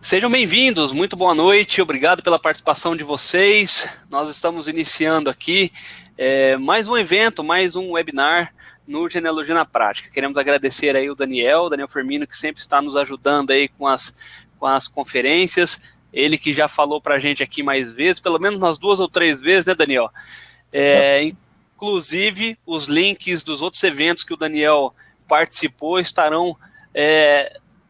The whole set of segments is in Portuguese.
Sejam bem-vindos, muito boa noite, obrigado pela participação de vocês. Nós estamos iniciando aqui mais um evento, mais um webinar no Genealogia na Prática. Queremos agradecer aí o Daniel Firmino, que sempre está nos ajudando aí com as conferências. Ele que já falou para a gente aqui mais vezes, pelo menos umas 2 ou 3 vezes, né, Daniel? Inclusive, os links dos outros eventos que o Daniel participou estarão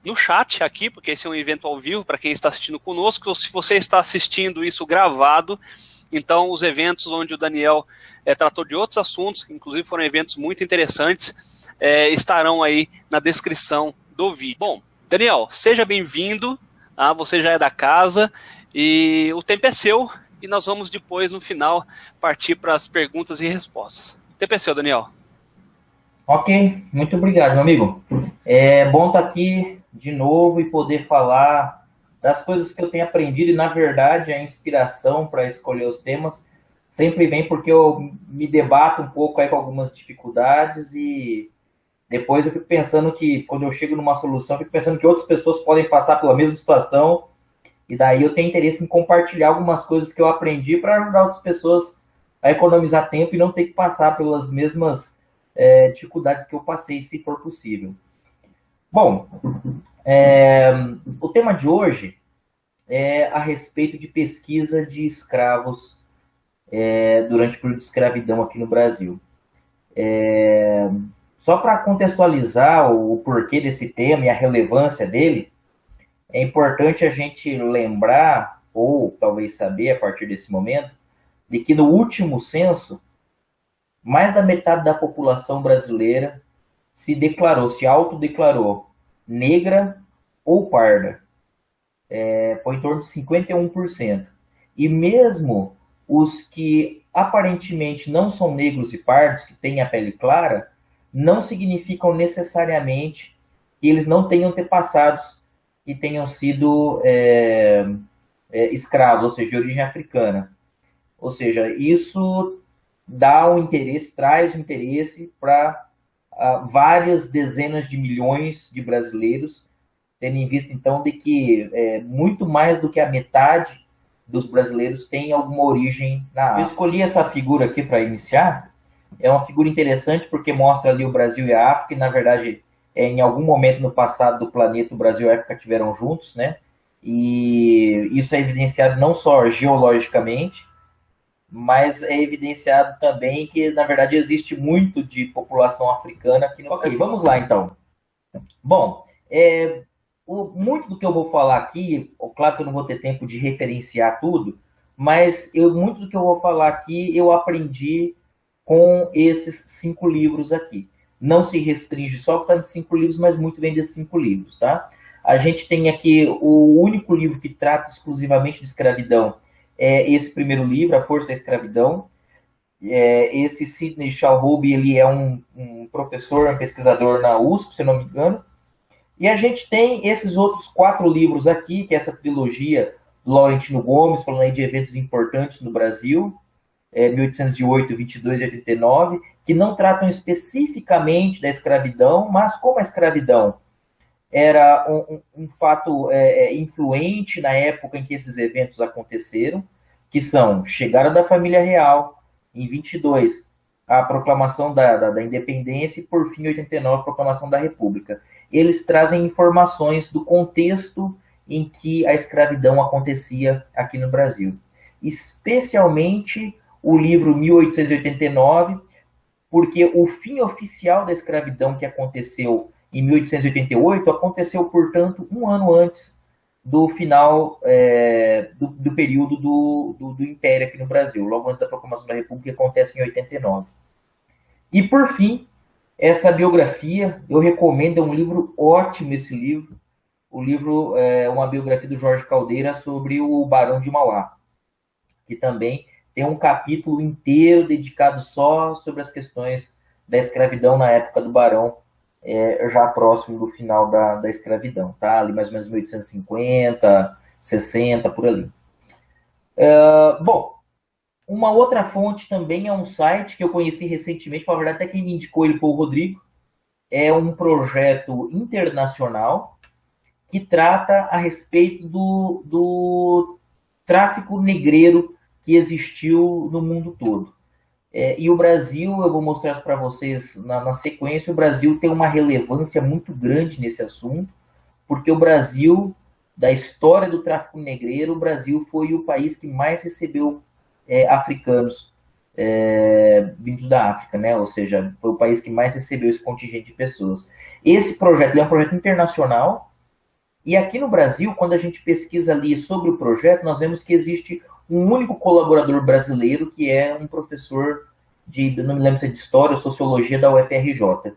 no chat aqui, porque esse é um evento ao vivo para quem está assistindo conosco. Ou se você está assistindo isso gravado, então os eventos onde o Daniel tratou de outros assuntos, que inclusive foram eventos muito interessantes, estarão aí na descrição do vídeo. Bom, Daniel, seja bem-vindo, tá? Você já é da casa e o tempo é seu e nós vamos depois, no final, partir para as perguntas e respostas. O tempo é seu, Daniel. Ok, muito obrigado, meu amigo. É bom estar aqui de novo e poder falar das coisas que eu tenho aprendido e, na verdade, a inspiração para escolher os temas sempre vem porque eu me debato um pouco aí com algumas dificuldades e depois eu fico pensando que, quando eu chego numa solução, eu fico pensando que outras pessoas podem passar pela mesma situação e daí eu tenho interesse em compartilhar algumas coisas que eu aprendi para ajudar outras pessoas a economizar tempo e não ter que passar pelas mesmas dificuldades que eu passei, se for possível. Bom, o tema de hoje é a respeito de pesquisa de escravos durante o período de escravidão aqui no Brasil. Só para contextualizar o porquê desse tema e a relevância dele, é importante a gente lembrar, ou talvez saber a partir desse momento, de que no último censo, mais da metade da população brasileira se autodeclarou negra ou parda. Foi em torno de 51%. E mesmo os que aparentemente não são negros e pardos, que têm a pele clara, não significam necessariamente que eles não tenham antepassados que tenham sido escravos, ou seja, de origem africana. Ou seja, isso dá um interesse, traz um interesse para várias dezenas de milhões de brasileiros, tendo em vista, então, de que muito mais do que a metade dos brasileiros tem alguma origem na África. Eu escolhi essa figura aqui para iniciar. É uma figura interessante porque mostra ali o Brasil e a África, e, na verdade, em algum momento no passado do planeta, o Brasil e a África estiveram juntos, né? E isso é evidenciado não só geologicamente, mas é evidenciado também que, na verdade, existe muito de população africana aqui no Brasil. Ok, vamos lá, então. Bom, muito do que eu vou falar aqui, claro que eu não vou ter tempo de referenciar tudo, mas muito do que eu vou falar aqui eu aprendi com esses 5 livros aqui. Não se restringe só para estar em 5 livros, mas muito vem desses 5 livros, tá? A gente tem aqui o único livro que trata exclusivamente de escravidão, esse primeiro livro, A Força da Escravidão. Esse Sidney Chalhoub, ele é um professor, um pesquisador na USP, se não me engano. E a gente tem esses outros 4 livros aqui, que é essa trilogia do Laurentino Gomes, falando aí de eventos importantes no Brasil, 1808, 22 e 89, que não tratam especificamente da escravidão, mas como a escravidão era um fato influente na época em que esses eventos aconteceram, que são chegada da família real, em 22, a proclamação da independência e, por fim, em 89, a proclamação da república. Eles trazem informações do contexto em que a escravidão acontecia aqui no Brasil. Especialmente o livro 1889, porque o fim oficial da escravidão, que aconteceu em 1888, aconteceu, portanto, um ano antes do final do período do Império aqui no Brasil, logo antes da proclamação da República, que acontece em 89. E, por fim, essa biografia, eu recomendo, é um livro ótimo esse livro. O livro é uma biografia do Jorge Caldeira sobre o Barão de Mauá, que também tem um capítulo inteiro dedicado só sobre as questões da escravidão na época do Barão, já próximo do final da escravidão, tá? Ali mais ou menos 1850, 60, por ali. Bom, uma outra fonte também é um site que eu conheci recentemente, na verdade até quem me indicou ele foi o Rodrigo. É um projeto internacional que trata a respeito do tráfico negreiro que existiu no mundo todo. E o Brasil, eu vou mostrar isso para vocês na sequência, o Brasil tem uma relevância muito grande nesse assunto, porque o Brasil, da história do tráfico negreiro, o Brasil foi o país que mais recebeu africanos vindos da África, né? Ou seja, foi o país que mais recebeu esse contingente de pessoas. Esse projeto é um projeto internacional, e aqui no Brasil, quando a gente pesquisa ali sobre o projeto, nós vemos que existe um único colaborador brasileiro, que é um professor não me lembro se é de História ou Sociologia da UFRJ,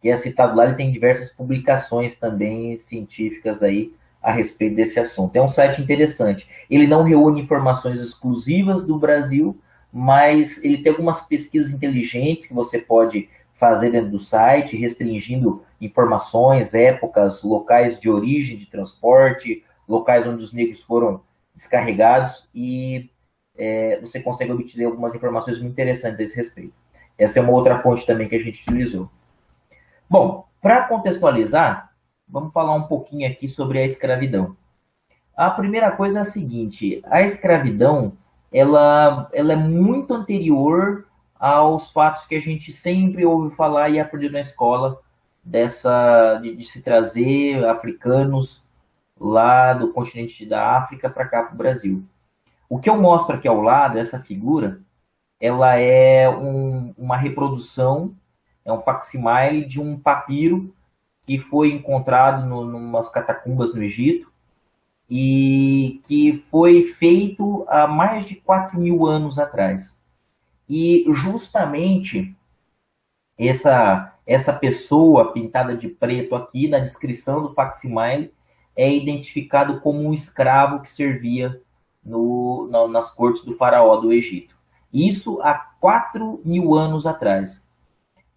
que é citado lá. Ele tem diversas publicações também científicas aí a respeito desse assunto. É um site interessante. Ele não reúne informações exclusivas do Brasil, mas ele tem algumas pesquisas inteligentes que você pode fazer dentro do site, restringindo informações, épocas, locais de origem de transporte, locais onde os negros foram descarregados, e você consegue obter algumas informações muito interessantes a esse respeito. Essa é uma outra fonte também que a gente utilizou. Bom, para contextualizar, vamos falar um pouquinho aqui sobre a escravidão. A primeira coisa é a seguinte: a escravidão ela é muito anterior aos fatos que a gente sempre ouve falar e aprendeu na escola, de se trazer africanos lá do continente da África para cá para o Brasil. O que eu mostro aqui ao lado, essa figura, ela é uma reprodução, é um facsimile de um papiro que foi encontrado numas catacumbas no Egito, e que foi feito há mais de 4.000 anos atrás. E justamente essa pessoa pintada de preto aqui, na descrição do facsimile, é identificado como um escravo que servia nas cortes do faraó do Egito. Isso há 4.000 anos atrás.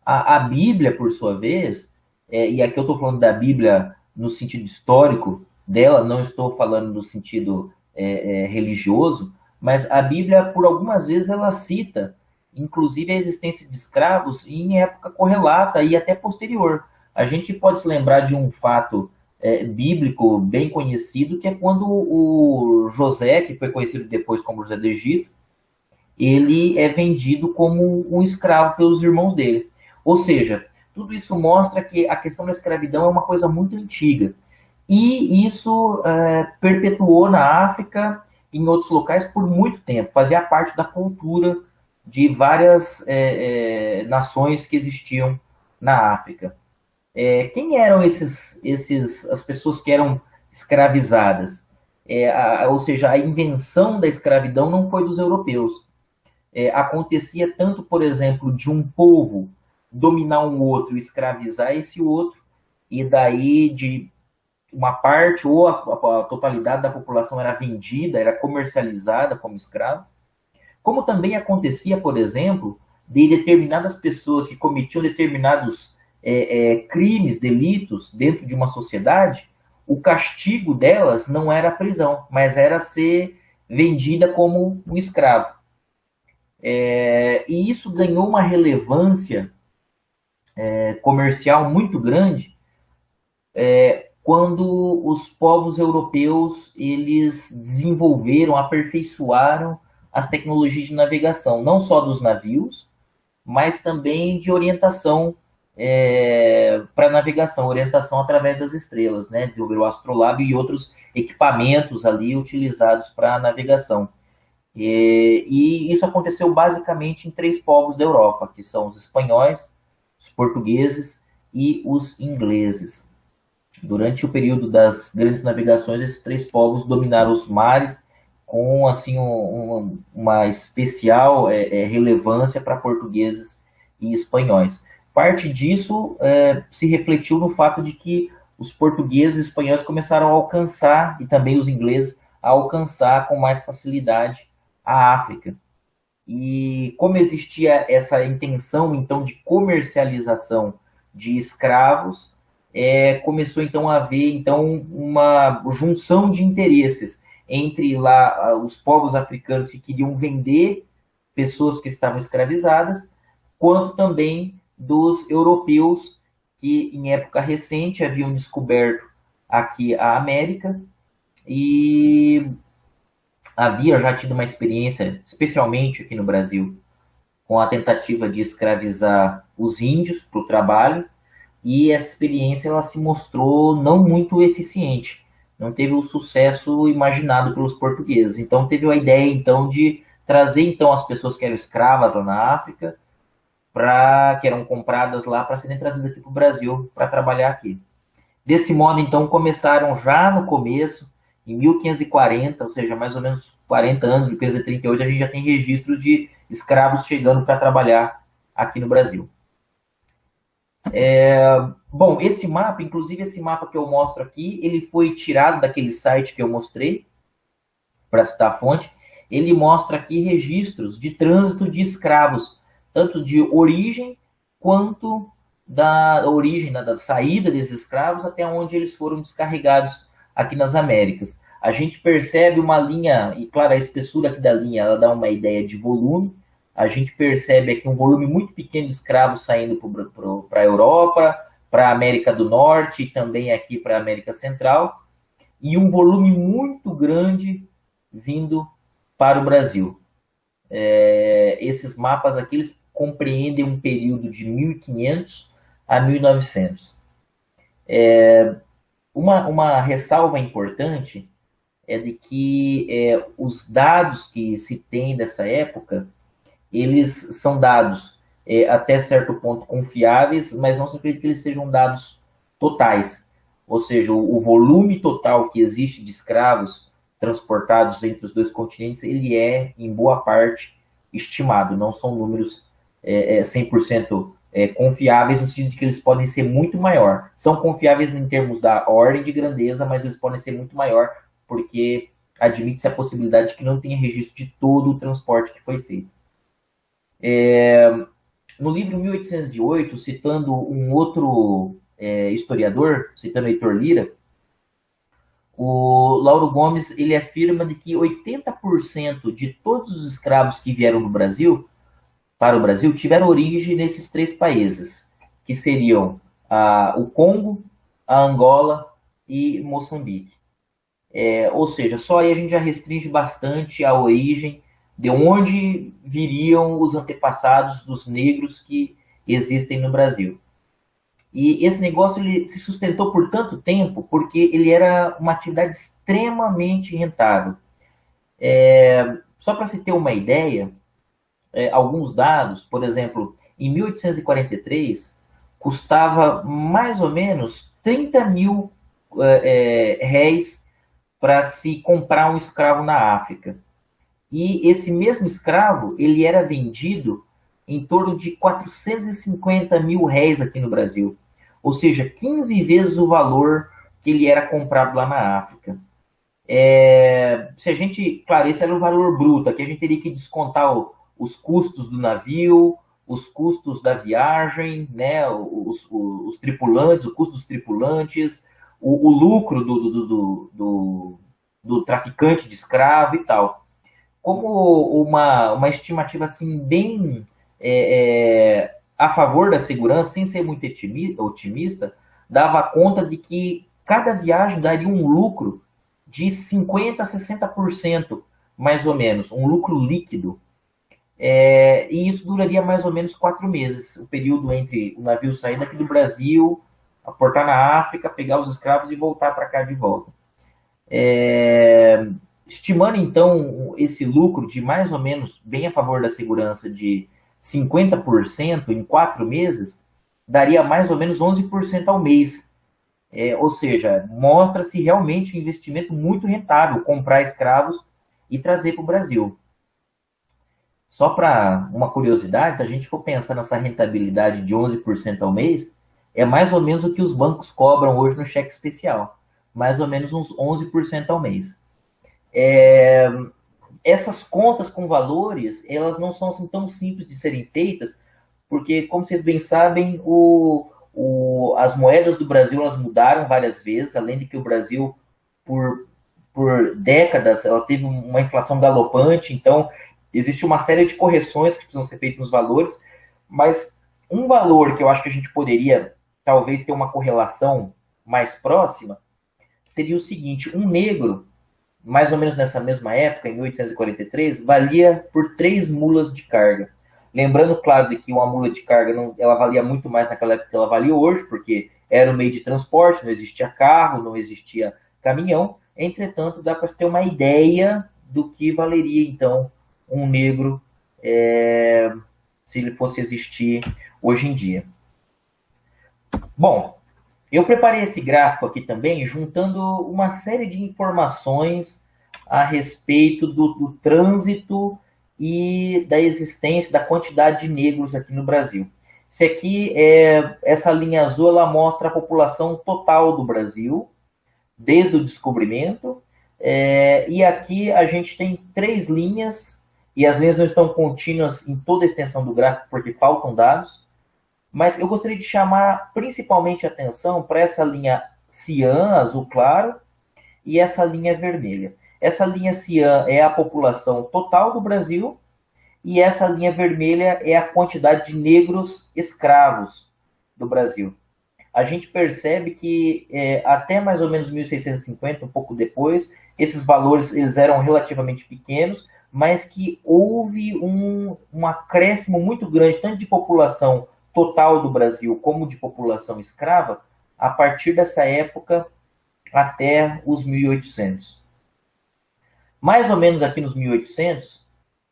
A Bíblia, por sua vez, e aqui eu estou falando da Bíblia no sentido histórico dela, não estou falando no sentido religioso, mas a Bíblia, por algumas vezes, ela cita, inclusive, a existência de escravos em época correlata e até posterior. A gente pode se lembrar de um fato bíblico bem conhecido, que é quando o José, que foi conhecido depois como José do Egito, ele é vendido como um escravo pelos irmãos dele. Ou seja, tudo isso mostra que a questão da escravidão é uma coisa muito antiga. E isso perpetuou na África e em outros locais por muito tempo. Fazia parte da cultura de várias nações que existiam na África. Quem eram as pessoas que eram escravizadas? Ou seja, a invenção da escravidão não foi dos europeus. Acontecia tanto, por exemplo, de um povo dominar um outro, escravizar esse outro, e daí de uma parte ou a totalidade da população era vendida, era comercializada como escravo. Como também acontecia, por exemplo, de determinadas pessoas que cometiam determinados crimes, delitos dentro de uma sociedade, o castigo delas não era a prisão, mas era ser vendida como um escravo. E isso ganhou uma relevância comercial muito grande quando os povos europeus eles desenvolveram, aperfeiçoaram as tecnologias de navegação, não só dos navios, mas também de orientação para navegação, orientação através das estrelas, né? Desenvolveram o astrolábio e outros equipamentos ali utilizados para navegação. E isso aconteceu basicamente em 3 povos da Europa, que são os espanhóis, os portugueses e os ingleses. Durante o período das grandes navegações, esses 3 povos dominaram os mares com assim, uma especial relevância para portugueses e espanhóis. Parte disso se refletiu no fato de que os portugueses e espanhóis começaram a alcançar, e também os ingleses, a alcançar com mais facilidade a África. E como existia essa intenção, então, de comercialização de escravos, começou, então, a haver então, uma junção de interesses entre lá os povos africanos que queriam vender pessoas que estavam escravizadas, quanto também dos europeus que, em época recente, haviam descoberto aqui a América, e havia já tido uma experiência, especialmente aqui no Brasil, com a tentativa de escravizar os índios para o trabalho, e essa experiência ela se mostrou não muito eficiente, não teve o sucesso imaginado pelos portugueses. Então teve a ideia então de trazer então as pessoas que eram escravas lá na África, que eram compradas lá para serem trazidas aqui para o Brasil para trabalhar aqui. Desse modo, então, começaram já no começo, em 1540, ou seja, mais ou menos 40 anos, 1538, a gente já tem registros de escravos chegando para trabalhar aqui no Brasil. Bom, esse mapa, inclusive esse mapa que eu mostro aqui, ele foi tirado daquele site que eu mostrei, para citar a fonte. Ele mostra aqui registros de trânsito de escravos, tanto de origem quanto da origem, da saída desses escravos até onde eles foram descarregados aqui nas Américas. A gente percebe uma linha, e claro, a espessura aqui da linha, ela dá uma ideia de volume. A gente percebe aqui um volume muito pequeno de escravos saindo para a Europa, para a América do Norte e também aqui para a América Central, e um volume muito grande vindo para o Brasil. Esses mapas aqui eles compreendem um período de 1500 a 1900. Uma ressalva importante é de que os dados que se tem dessa época, eles são dados até certo ponto confiáveis, mas não se acredita que eles sejam dados totais. Ou seja, o volume total que existe de escravos transportados entre os dois continentes, ele é, em boa parte, estimado. Não são números 100% confiáveis, no sentido de que eles podem ser muito maior. São confiáveis em termos da ordem de grandeza, mas eles podem ser muito maior, porque admite-se a possibilidade de que não tenha registro de todo o transporte que foi feito. No livro 1808, citando um outro historiador, citando Heitor Lira, o Lauro Gomes ele afirma de que 80% de todos os escravos que vieram para o Brasil tiveram origem nesses três países, que seriam o Congo, a Angola e Moçambique. Ou seja, só aí a gente já restringe bastante a origem de onde viriam os antepassados dos negros que existem no Brasil. E esse negócio ele se sustentou por tanto tempo porque ele era uma atividade extremamente rentável. Só para se ter uma ideia, alguns dados, por exemplo, em 1843, custava mais ou menos 30 mil réis para se comprar um escravo na África. E esse mesmo escravo, ele era vendido em torno de 450 mil réis aqui no Brasil. Ou seja, 15 vezes o valor que ele era comprado lá na África. Se a gente, claro, esse era o valor bruto, aqui a gente teria que descontar os custos do navio, os custos da viagem, né, os tripulantes, o custo dos tripulantes, o lucro do traficante de escravo e tal. Como uma estimativa assim bem a favor da segurança, sem ser muito otimista, dava conta de que cada viagem daria um lucro de 50% a 60%, mais ou menos, um lucro líquido. E isso duraria mais ou menos 4 meses, o período entre o navio sair daqui do Brasil, aportar na África, pegar os escravos e voltar para cá de volta. Estimando, então, esse lucro de mais ou menos, bem a favor da segurança, de 50% em 4 meses, daria mais ou menos 11% ao mês. Ou seja, mostra-se realmente um investimento muito rentável comprar escravos e trazer para o Brasil. Só para uma curiosidade, se a gente for pensar nessa rentabilidade de 11% ao mês, é mais ou menos o que os bancos cobram hoje no cheque especial. Mais ou menos uns 11% ao mês. Essas contas com valores, elas não são assim, tão simples de serem feitas, porque, como vocês bem sabem, as moedas do Brasil elas mudaram várias vezes, além de que o Brasil, por décadas, ela teve uma inflação galopante, então existe uma série de correções que precisam ser feitas nos valores, mas um valor que eu acho que a gente poderia, talvez, ter uma correlação mais próxima, seria o seguinte: um negro, mais ou menos nessa mesma época, em 1843, valia por 3 mulas de carga. Lembrando, claro, de que uma mula de carga ela valia muito mais naquela época que ela valia hoje, porque era um meio de transporte, não existia carro, não existia caminhão. Entretanto, dá para se ter uma ideia do que valeria, então, um negro se ele fosse existir hoje em dia. Bom, eu preparei esse gráfico aqui também, juntando uma série de informações a respeito do trânsito e da existência, da quantidade de negros aqui no Brasil. Essa linha azul, ela mostra a população total do Brasil, desde o descobrimento, e aqui a gente tem 3 linhas, e as linhas não estão contínuas em toda a extensão do gráfico, porque faltam dados, mas eu gostaria de chamar principalmente a atenção para essa linha cian, azul claro, e essa linha vermelha. Essa linha cian é a população total do Brasil, e essa linha vermelha é a quantidade de negros escravos do Brasil. A gente percebe que até mais ou menos 1650, um pouco depois, esses valores eles eram relativamente pequenos, mas que houve um acréscimo muito grande, tanto de população total do Brasil como de população escrava, a partir dessa época até os 1800. Mais ou menos aqui nos 1800,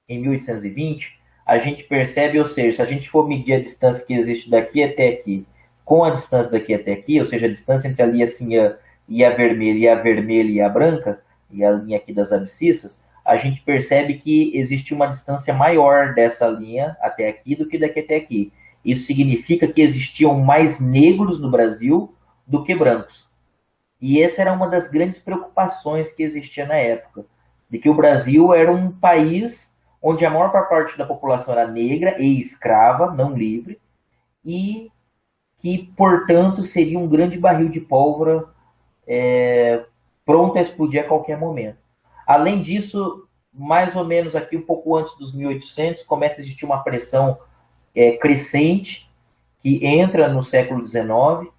em 1820, a gente percebe, ou seja, se a gente for medir a distância que existe daqui até aqui, com a distância daqui até aqui, ou seja, a distância entre a linha cian e a vermelha e a branca, e a linha aqui das abscissas, a gente percebe que existe uma distância maior dessa linha até aqui do que daqui até aqui. Isso significa que existiam mais negros no Brasil do que brancos. E essa era uma das grandes preocupações que existia na época, de que o Brasil era um país onde a maior parte da população era negra e escrava, não livre, e que, portanto, seria um grande barril de pólvora pronto a explodir a qualquer momento. Além disso, mais ou menos aqui um pouco antes dos 1800, começa a existir uma pressão crescente que entra no século XIX,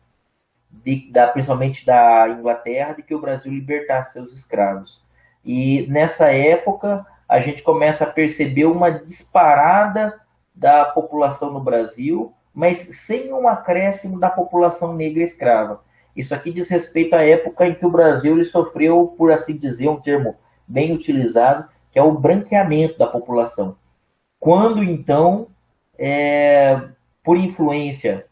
principalmente da Inglaterra, de que o Brasil libertasse seus escravos. E nessa época a gente começa a perceber uma disparada da população no Brasil, mas sem um acréscimo da população negra escrava. Isso aqui diz respeito à época em que o Brasil ele sofreu, por assim dizer, um termo bem utilizado, que é o branqueamento da população. Quando, então, por influência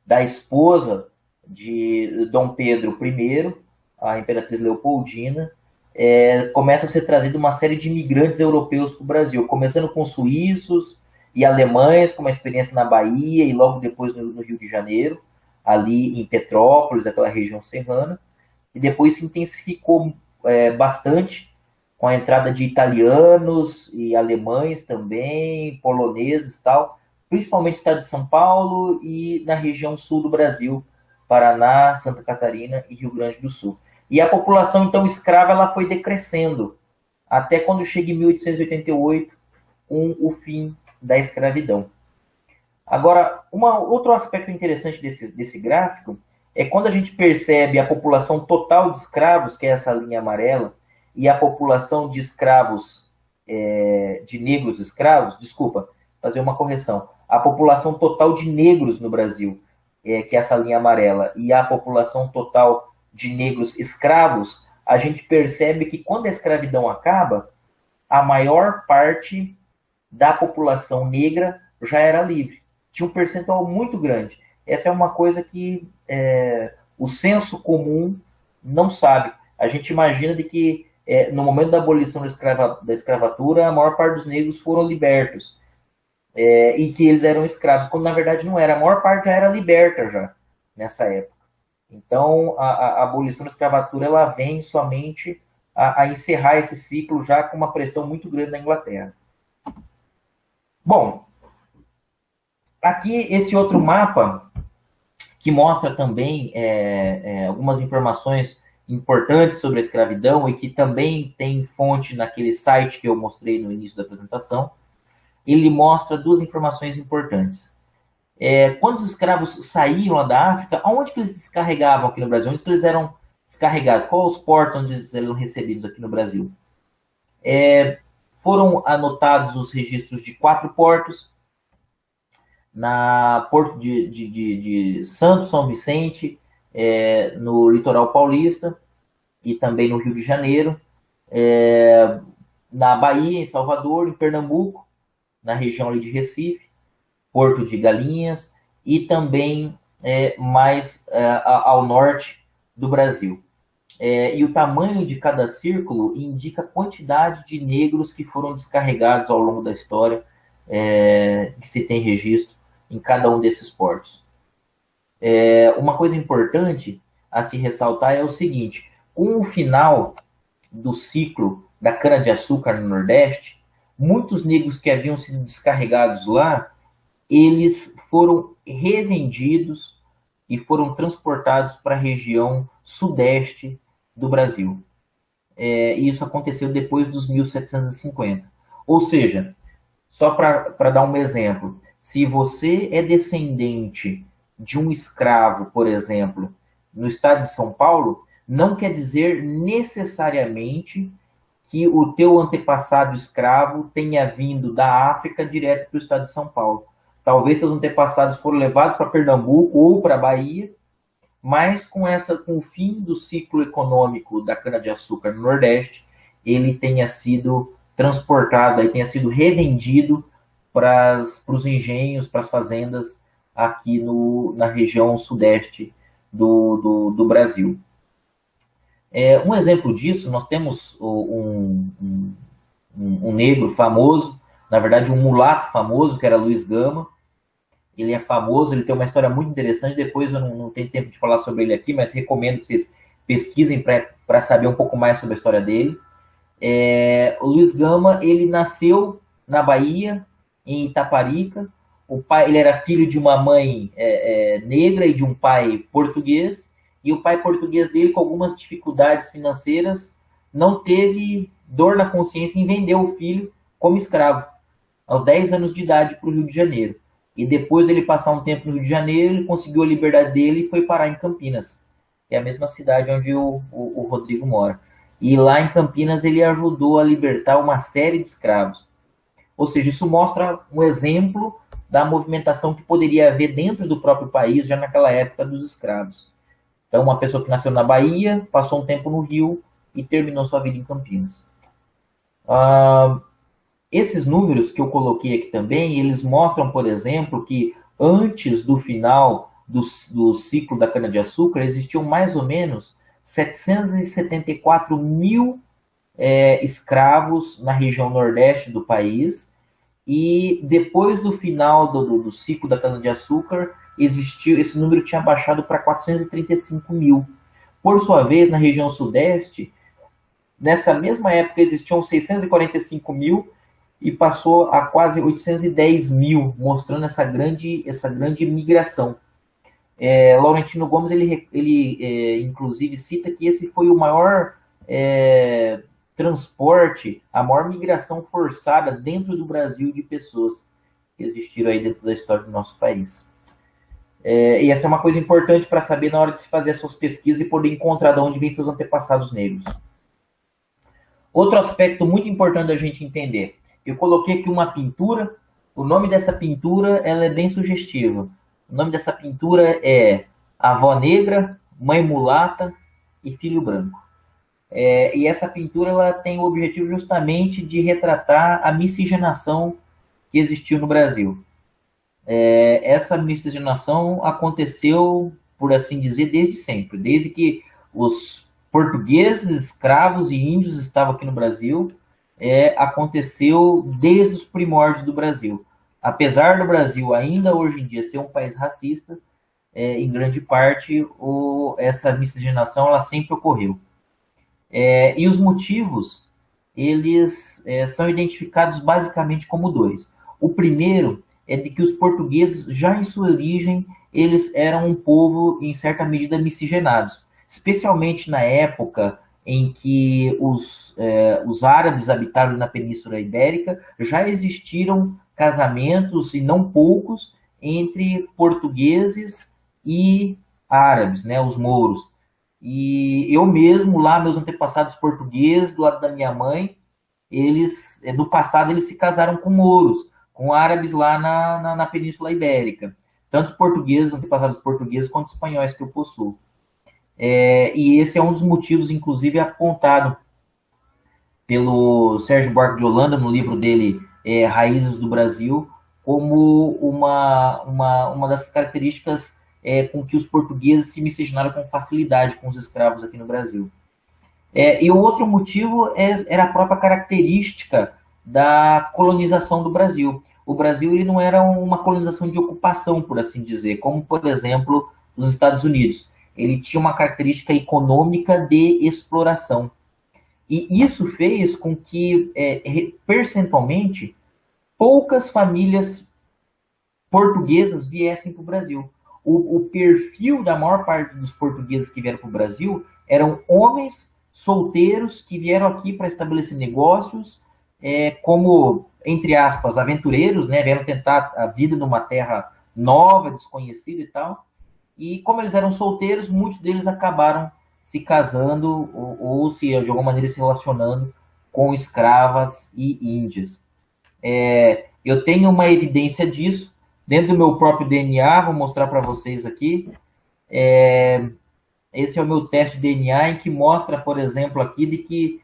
da esposa de Dom Pedro I, a imperatriz Leopoldina, começa a ser trazida uma série de imigrantes europeus para o Brasil, começando com suíços e alemães, com uma experiência na Bahia e logo depois no Rio de Janeiro, ali em Petrópolis, aquela região serrana, e depois se intensificou bastante com a entrada de italianos e alemães também, poloneses e tal, principalmente no estado de São Paulo e na região sul do Brasil, Paraná, Santa Catarina e Rio Grande do Sul. E a população, então, escrava ela foi decrescendo, até quando chega em 1888, com o fim da escravidão. Agora, outro aspecto interessante desse gráfico é quando a gente percebe a população total de escravos, que é essa linha amarela, e a população de escravos, de negros escravos, desculpa, fazer uma correção, a população total de negros no Brasil, que é essa linha amarela, e a população total de negros escravos, a gente percebe que quando a escravidão acaba, a maior parte da população negra já era livre. Tinha um percentual muito grande. Essa é uma coisa que o senso comum não sabe. A gente imagina de que no momento da abolição da escravatura, a maior parte dos negros foram libertos. E que eles eram escravos, quando na verdade não era. A maior parte já era liberta já, nessa época. Então, a abolição da escravatura ela vem somente a encerrar esse ciclo já com uma pressão muito grande na Inglaterra. Bom, aqui esse outro mapa, que mostra também algumas informações importantes sobre a escravidão e que também tem fonte naquele site que eu mostrei no início da apresentação, ele mostra 2 informações importantes. Quando os escravos saíam lá da África, aonde que eles descarregavam aqui no Brasil? Onde que eles eram descarregados. Quais os portos onde eles eram recebidos aqui no Brasil? Foram anotados os registros de 4 portos, na Porto de Santos, São Vicente, no litoral paulista e também no Rio de Janeiro, na Bahia, em Salvador, em Pernambuco, na região ali de Recife, Porto de Galinhas e também mais ao norte do Brasil. E o tamanho de cada círculo indica a quantidade de negros que foram descarregados ao longo da história, que se tem registro em cada um desses portos. Uma coisa importante a se ressaltar é o seguinte: com o final do ciclo da cana-de-açúcar no Nordeste, muitos negros que haviam sido descarregados lá, eles foram revendidos e foram transportados para a região sudeste do Brasil. E isso aconteceu depois dos 1750. Ou seja, só para dar um exemplo, se você é descendente de um escravo, por exemplo, no estado de São Paulo, não quer dizer necessariamente que o teu antepassado escravo tenha vindo da África direto para o estado de São Paulo. Talvez teus antepassados foram levados para Pernambuco ou para a Bahia, mas com o fim do ciclo econômico da cana-de-açúcar no Nordeste, ele tenha sido transportado, aí tenha sido revendido para os engenhos, para as fazendas aqui na região sudeste do Brasil. Um exemplo disso, nós temos um negro famoso, na verdade um mulato famoso, que era Luiz Gama. Ele é famoso, ele tem uma história muito interessante, depois eu não tenho tempo de falar sobre ele aqui, mas recomendo que vocês pesquisem para saber um pouco mais sobre a história dele. O Luiz Gama, ele nasceu na Bahia, em Itaparica. O pai, ele era filho de uma mãe negra e de um pai português, e o pai português dele, com algumas dificuldades financeiras, não teve dor na consciência em vender o filho como escravo, aos 10 anos de idade, para o Rio de Janeiro. E depois dele passar um tempo no Rio de Janeiro, ele conseguiu a liberdade dele e foi parar em Campinas, que é a mesma cidade onde o Rodrigo mora. E lá em Campinas ele ajudou a libertar uma série de escravos. Ou seja, isso mostra um exemplo da movimentação que poderia haver dentro do próprio país, já naquela época dos escravos. Então, uma pessoa que nasceu na Bahia, passou um tempo no Rio e terminou sua vida em Campinas. Esses números que eu coloquei aqui também, eles mostram, por exemplo, que antes do final do ciclo da cana-de-açúcar, existiam mais ou menos 774 mil escravos na região nordeste do país, e depois do final do ciclo da cana-de-açúcar, esse número tinha baixado para 435 mil. Por sua vez, na região sudeste, nessa mesma época existiam 645 mil e passou a quase 810 mil, mostrando essa grande migração. Laurentino Gomes, ele inclusive cita que esse foi o maior transporte, a maior migração forçada dentro do Brasil de pessoas que existiram aí dentro da história do nosso país. E essa é uma coisa importante para saber na hora de se fazer as suas pesquisas e poder encontrar de onde vêm seus antepassados negros. Outro aspecto muito importante da gente entender, eu coloquei aqui uma pintura. O nome dessa pintura ela é bem sugestiva. O nome dessa pintura é Avó Negra, Mãe Mulata e Filho Branco. E essa pintura ela tem o objetivo justamente de retratar a miscigenação que existiu no Brasil. Essa miscigenação aconteceu, por assim dizer, desde sempre. Desde que os portugueses, escravos e índios estavam aqui no Brasil, aconteceu desde os primórdios do Brasil. Apesar do Brasil ainda hoje em dia ser um país racista, em grande parte essa miscigenação ela sempre ocorreu. E os motivos eles são identificados basicamente como 2. O primeiro é de que os portugueses, já em sua origem, eles eram um povo, em certa medida, miscigenados. Especialmente na época em que os árabes habitavam na Península Ibérica, já existiram casamentos, e não poucos, entre portugueses e árabes, né, os mouros. E eu mesmo, lá, meus antepassados portugueses, do lado da minha mãe, eles, no passado, eles se casaram com mouros, com árabes lá na Península Ibérica. Tanto portugueses, antepassados portugueses, quanto espanhóis que eu possuo. E esse é um dos motivos, inclusive, apontado pelo Sérgio Buarque de Holanda, no livro dele, Raízes do Brasil, como uma das características com que os portugueses se miscigenaram com facilidade com os escravos aqui no Brasil. E o outro motivo era a própria característica da colonização do Brasil. O Brasil ele não era uma colonização de ocupação, por assim dizer, como, por exemplo, os Estados Unidos. Ele tinha uma característica econômica de exploração. E isso fez com que, percentualmente, poucas famílias portuguesas viessem para o Brasil. O perfil da maior parte dos portugueses que vieram para o Brasil eram homens solteiros que vieram aqui para estabelecer negócios, como, entre aspas, aventureiros, né? Vieram tentar a vida numa terra nova, desconhecida e tal. E como eles eram solteiros, muitos deles acabaram se casando ou se, de alguma maneira, se relacionando com escravas e índias. Eu tenho uma evidência disso dentro do meu próprio DNA, vou mostrar para vocês aqui. Esse é o meu teste de DNA, em que mostra, por exemplo, aqui, de que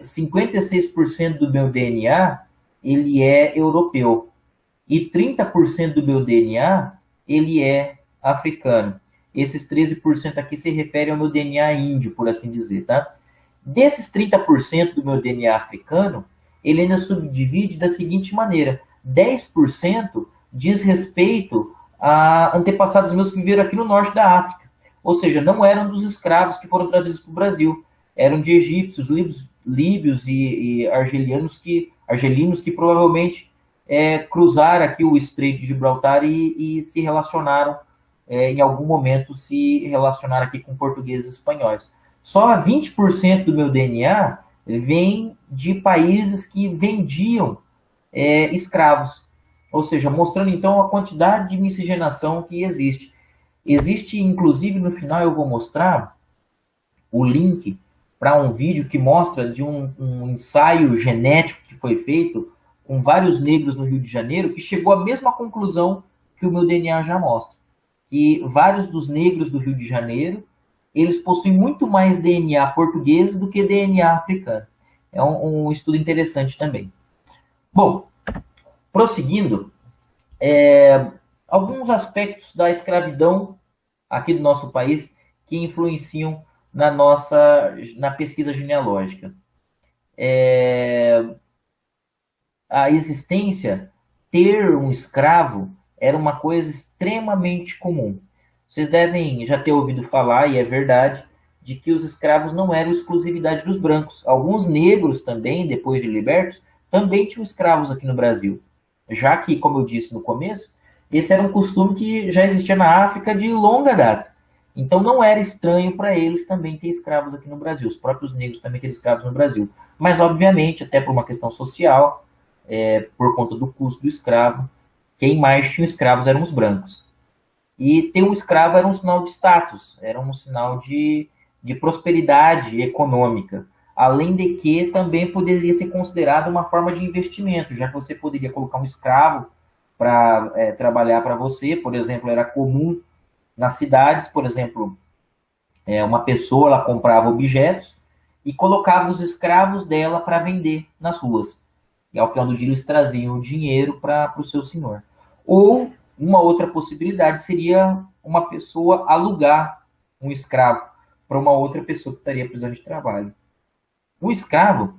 56% do meu DNA ele é europeu e 30% do meu DNA ele é africano. Esses 13% aqui se referem ao meu DNA índio, por assim dizer, tá? Desses 30% do meu DNA africano, ele ainda subdivide da seguinte maneira: 10% diz respeito a antepassados meus que viveram aqui no norte da África. Ou seja, não eram dos escravos que foram trazidos para o Brasil. Eram de egípcios, líbios e argelinos que provavelmente cruzaram aqui o Estreito de Gibraltar e se relacionaram, em algum momento, se relacionaram aqui com portugueses e espanhóis. Só 20% do meu DNA vem de países que vendiam escravos. Ou seja, mostrando então a quantidade de miscigenação que existe. Existe, inclusive, no final eu vou mostrar o link para um vídeo que mostra de um ensaio genético que foi feito com vários negros no Rio de Janeiro, que chegou à mesma conclusão que o meu DNA já mostra. Que vários dos negros do Rio de Janeiro, eles possuem muito mais DNA português do que DNA africano. É um estudo interessante também. Bom, prosseguindo, alguns aspectos da escravidão aqui do nosso país que influenciam na pesquisa genealógica. A existência, ter um escravo, era uma coisa extremamente comum. Vocês devem já ter ouvido falar, e é verdade, de que os escravos não eram exclusividade dos brancos. Alguns negros também, depois de libertos, também tinham escravos aqui no Brasil. Já que, como eu disse no começo, esse era um costume que já existia na África de longa data. Então não era estranho para eles também ter escravos aqui no Brasil. Os próprios negros também tinham escravos no Brasil. Mas, obviamente, até por uma questão social, por conta do custo do escravo, quem mais tinha escravos eram os brancos. E ter um escravo era um sinal de status, era um sinal de prosperidade econômica. Além de que também poderia ser considerado uma forma de investimento, já que você poderia colocar um escravo para trabalhar para você. Por exemplo, era comum nas cidades, por exemplo, uma pessoa ela comprava objetos e colocava os escravos dela para vender nas ruas. E ao final do dia eles traziam o dinheiro para o seu senhor. Ou uma outra possibilidade seria uma pessoa alugar um escravo para uma outra pessoa que estaria precisando de trabalho. Um escravo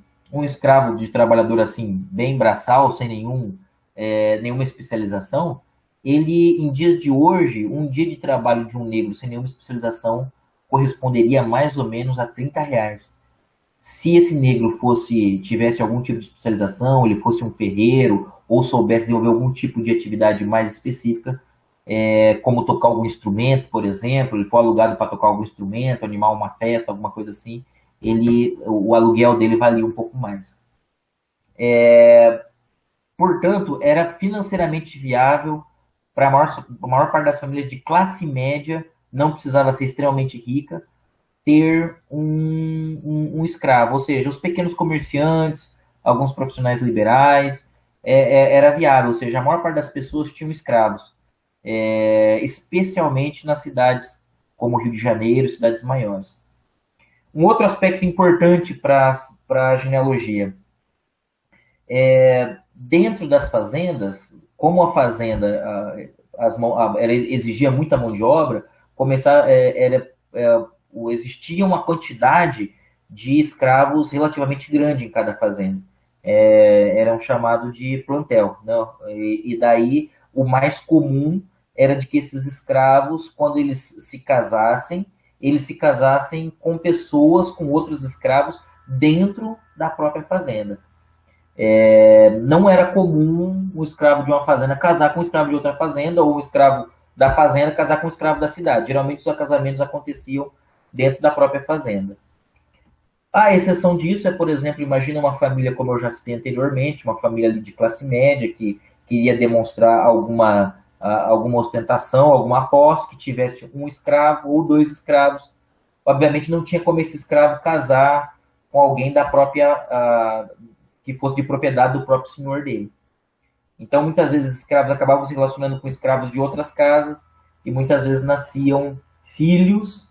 de trabalhador assim, bem braçal, sem nenhuma especialização, ele, em dias de hoje, um dia de trabalho de um negro sem nenhuma especialização corresponderia mais ou menos a R$30. Se esse negro tivesse algum tipo de especialização, ele fosse um ferreiro, ou soubesse desenvolver algum tipo de atividade mais específica, como tocar algum instrumento, por exemplo, ele for alugado para tocar algum instrumento, animar uma festa, alguma coisa assim, o aluguel dele valia um pouco mais. Portanto, era financeiramente viável para a maior parte das famílias de classe média, não precisava ser extremamente rica, ter um escravo, ou seja, os pequenos comerciantes, alguns profissionais liberais, era viável, ou seja, a maior parte das pessoas tinham escravos, especialmente nas cidades como Rio de Janeiro, cidades maiores. Um outro aspecto importante para a genealogia, dentro das fazendas, como a fazenda exigia muita mão de obra, existia uma quantidade de escravos relativamente grande em cada fazenda. Era um chamado de plantel, né? E daí o mais comum era de que esses escravos, quando eles se casassem com pessoas, com outros escravos dentro da própria fazenda. Não era comum o escravo de uma fazenda casar com um escravo de outra fazenda, ou o escravo da fazenda casar com o escravo da cidade. Geralmente os casamentos aconteciam dentro da própria fazenda. A exceção disso é, por exemplo, imagina uma família, como eu já citei anteriormente, uma família de classe média que queria demonstrar alguma ostentação, alguma posse, que tivesse um escravo ou dois escravos. Obviamente não tinha como esse escravo casar com alguém da própria, que fosse de propriedade do próprio senhor dele. Então, muitas vezes, escravos acabavam se relacionando com escravos de outras casas, e muitas vezes nasciam filhos,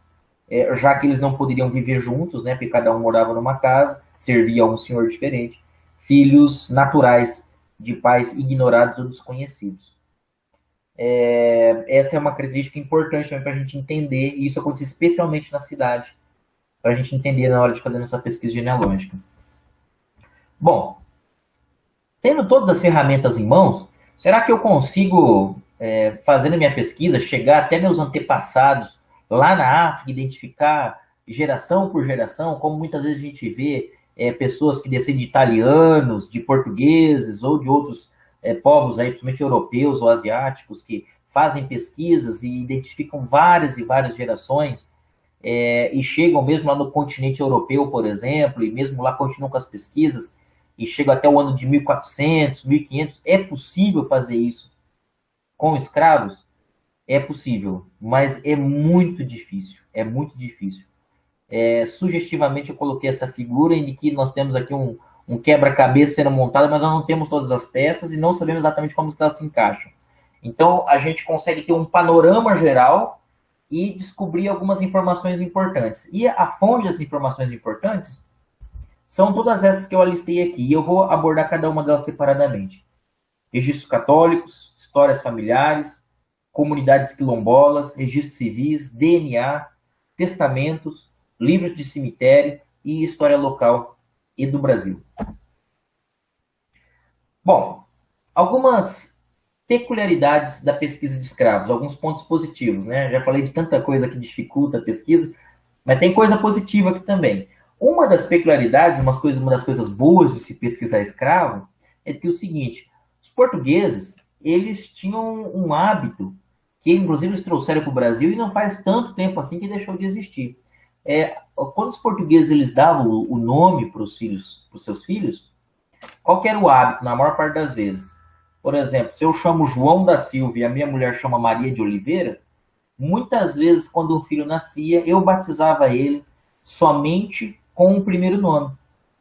já que eles não poderiam viver juntos, né, porque cada um morava numa casa, servia a um senhor diferente, filhos naturais de pais ignorados ou desconhecidos. Essa é uma característica importante também para a gente entender, e isso acontece especialmente na cidade, para a gente entender na hora de fazer essa pesquisa genealógica. Bom, tendo todas as ferramentas em mãos, será que eu consigo, fazendo minha pesquisa, chegar até meus antepassados lá na África, identificar geração por geração, como muitas vezes a gente vê pessoas que descendem de italianos, de portugueses ou de outros povos, aí, principalmente europeus ou asiáticos, que fazem pesquisas e identificam várias e várias gerações, e chegam mesmo lá no continente europeu, por exemplo, e mesmo lá continuam com as pesquisas, e chegam até o ano de 1400, 1500. É possível fazer isso com escravos? É possível, mas é muito difícil, é muito difícil. Sugestivamente eu coloquei essa figura em que nós temos aqui um quebra-cabeça sendo montado, mas nós não temos todas as peças e não sabemos exatamente como elas se encaixam. Então, a gente consegue ter um panorama geral e descobrir algumas informações importantes. E a fonte das informações importantes são todas essas que eu alistei aqui, e eu vou abordar cada uma delas separadamente. Registros católicos, histórias familiares, comunidades quilombolas, registros civis, DNA, testamentos, livros de cemitério e história local e do Brasil. Bom, algumas peculiaridades da pesquisa de escravos, alguns pontos positivos, né? Já falei de tanta coisa que dificulta a pesquisa, mas tem coisa positiva aqui também. Uma das peculiaridades, uma das coisas boas de se pesquisar escravo, é que o seguinte, os portugueses, eles tinham um hábito, que inclusive eles trouxeram para o Brasil, e não faz tanto tempo assim que deixou de existir. Quando os portugueses eles davam o nome para os seus filhos, qual que era o hábito, na maior parte das vezes? Por exemplo, se eu chamo João da Silva e a minha mulher chama Maria de Oliveira, muitas vezes, quando um filho nascia, eu batizava ele somente com o primeiro nome.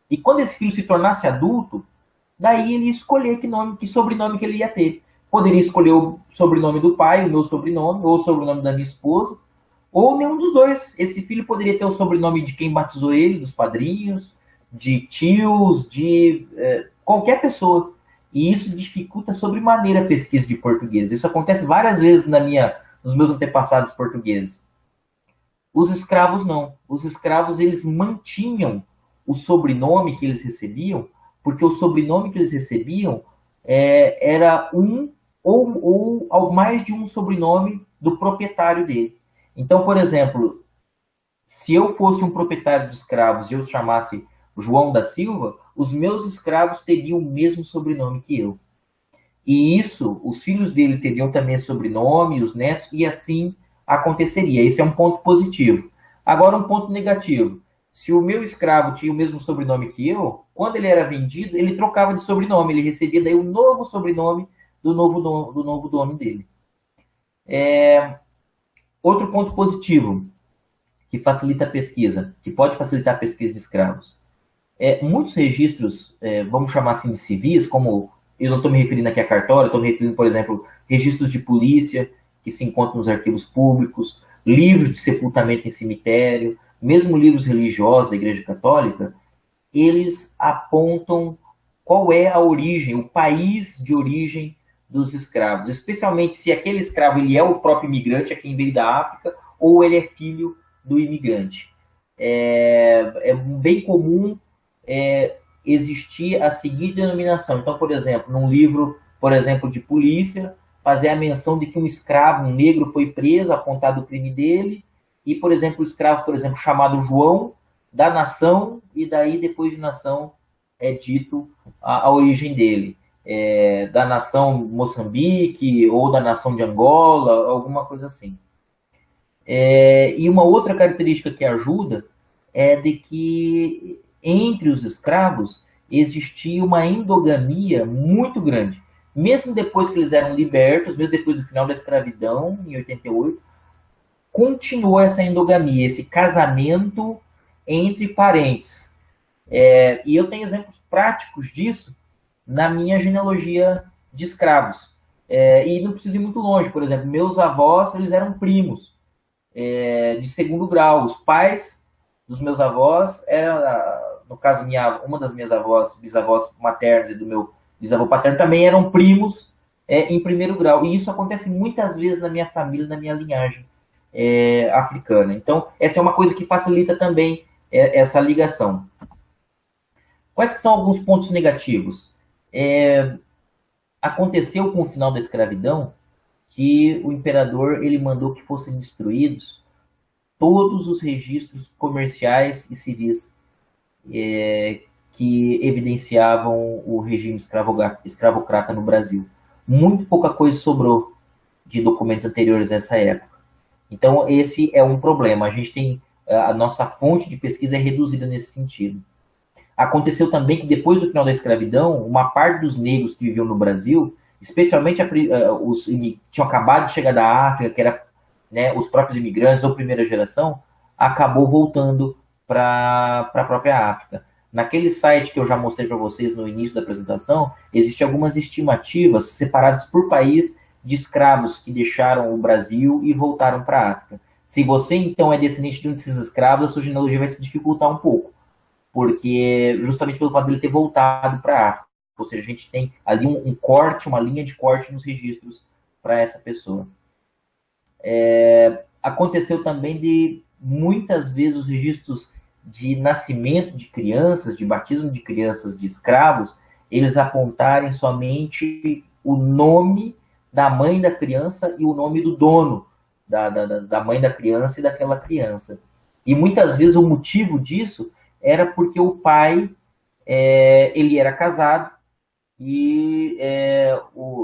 E quando esse filho se tornasse adulto, daí ele ia escolher que sobrenome que ele ia ter. Poderia escolher o sobrenome do pai, o meu sobrenome, ou o sobrenome da minha esposa, ou nenhum dos dois. Esse filho poderia ter o sobrenome de quem batizou ele, dos padrinhos, de tios, de qualquer pessoa. E isso dificulta sobremaneira a pesquisa de português. Isso acontece várias vezes nos meus antepassados portugueses. Os escravos não. Os escravos, eles mantinham o sobrenome que eles recebiam, porque o sobrenome que eles recebiam era um ou mais de um sobrenome do proprietário dele. Então, por exemplo, se eu fosse um proprietário de escravos e eu chamasse João da Silva, os meus escravos teriam o mesmo sobrenome que eu. E isso, os filhos dele teriam também sobrenome, os netos, e assim aconteceria. Esse é um ponto positivo. Agora, um ponto negativo. Se o meu escravo tinha o mesmo sobrenome que eu, quando ele era vendido, ele trocava de sobrenome. Ele recebia daí o novo sobrenome do novo dono dele. Outro ponto positivo, que facilita a pesquisa, que pode facilitar a pesquisa de escravos. Muitos registros, vamos chamar assim de civis, como eu não estou me referindo aqui a cartório, estou me referindo, por exemplo, registros de polícia que se encontram nos arquivos públicos, livros de sepultamento em cemitério, mesmo livros religiosos da Igreja Católica, eles apontam qual é a origem, o país de origem dos escravos, especialmente se aquele escravo ele é o próprio imigrante, é quem veio da África, ou ele é filho do imigrante. É bem comum existir a seguinte denominação. Então, por exemplo, num livro, por exemplo, de polícia, fazer a menção de que um escravo, um negro, foi preso, apontado o crime dele, e, por exemplo, o escravo, por exemplo, chamado João, da nação, e daí, depois de nação, é dito a origem dele. Da nação Moçambique, ou da nação de Angola, alguma coisa assim. E uma outra característica que ajuda é de que entre os escravos existia uma endogamia muito grande. Mesmo depois que eles eram libertos, mesmo depois do final da escravidão, em 88, continuou essa endogamia, esse casamento entre parentes. E eu tenho exemplos práticos disso na minha genealogia de escravos. E não preciso ir muito longe. Por exemplo, meus avós, eles eram primos de segundo grau. Os pais dos meus avós eram, no caso, uma das minhas avós, bisavós maternos e do meu bisavô paterno, também eram primos em primeiro grau. E isso acontece muitas vezes na minha família, na minha linhagem africana. Então, essa é uma coisa que facilita também essa ligação. Quais que são alguns pontos negativos? Aconteceu com o final da escravidão que o imperador ele mandou que fossem destruídos todos os registros comerciais e civis que evidenciavam o regime escravocrata no Brasil. Muito pouca coisa sobrou de documentos anteriores a essa época. Então, esse é um problema. A gente tem a nossa fonte de pesquisa é reduzida nesse sentido. Aconteceu também que depois do final da escravidão, uma parte dos negros que viviam no Brasil, especialmente os que tinham acabado de chegar da África, que era os próprios imigrantes ou primeira geração, acabou voltando para a própria África. Naquele site que eu já mostrei para vocês no início da apresentação, existem algumas estimativas separadas por país de escravos que deixaram o Brasil e voltaram para a África. Se você, então, é descendente de um desses escravos, a sua genealogia vai se dificultar um pouco, porque justamente pelo fato dele ter voltado para a África. Ou seja, a gente tem ali um corte, uma linha de corte nos registros para essa pessoa. Aconteceu também de, muitas vezes, os registros de nascimento de crianças, de batismo de crianças de escravos, eles apontarem somente o nome da mãe da criança e o nome do dono da mãe da criança e daquela criança. E muitas vezes o motivo disso era porque o pai ele era casado e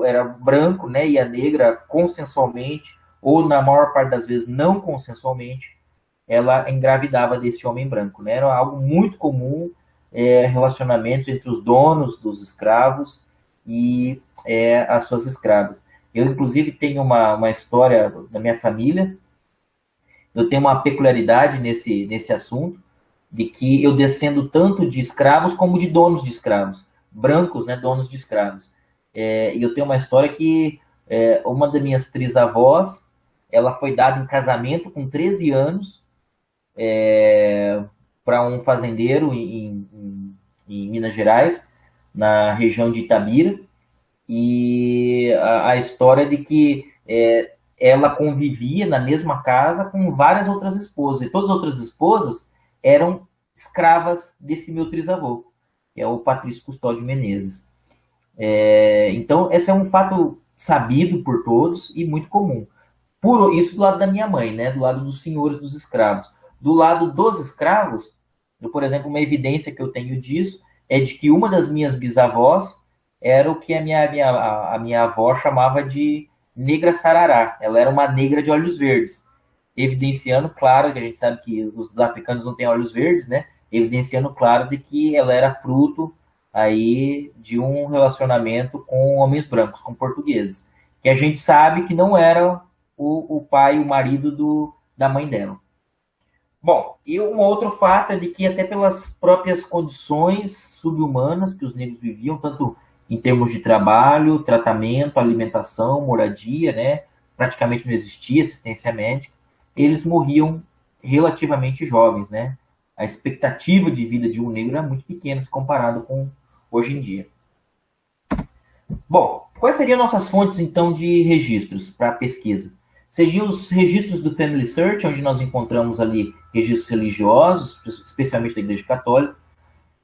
era branco, né, e a negra consensualmente, ou na maior parte das vezes não consensualmente, ela engravidava desse homem branco, né? Era algo muito comum, relacionamentos entre os donos dos escravos e as suas escravas. Eu, inclusive, tenho uma história da minha família, eu tenho uma peculiaridade nesse assunto, de que eu descendo tanto de escravos como de donos de escravos, brancos, né, donos de escravos. E eu tenho uma história que uma das minhas trisavós, ela foi dada em casamento com 13 anos, para um fazendeiro em Minas Gerais, na região de Itabira, e a história de que ela convivia na mesma casa com várias outras esposas, e todas as outras esposas eram escravas desse meu trisavô, que é o Patrício Custódio Menezes. Então, esse é um fato sabido por todos e muito comum. Por isso do lado da minha mãe, né, do lado dos senhores dos escravos. Do lado dos escravos, por exemplo, uma evidência que eu tenho disso é de que uma das minhas bisavós era o que a minha avó chamava de negra sarará. Ela era uma negra de olhos verdes, evidenciando, claro, que a gente sabe que os africanos não têm olhos verdes, né? Evidenciando, claro, de que ela era fruto aí de um relacionamento com homens brancos, com portugueses, que a gente sabe que não era o pai, o marido da mãe dela. Bom, e um outro fato é de que até pelas próprias condições subhumanas que os negros viviam, tanto em termos de trabalho, tratamento, alimentação, moradia, né, praticamente não existia assistência médica, eles morriam relativamente jovens, né? A expectativa de vida de um negro era muito pequena se comparado com hoje em dia. Bom, quais seriam nossas fontes, então, de registros para pesquisa? Seriam os registros do Family Search, onde nós encontramos ali registros religiosos, especialmente da Igreja Católica,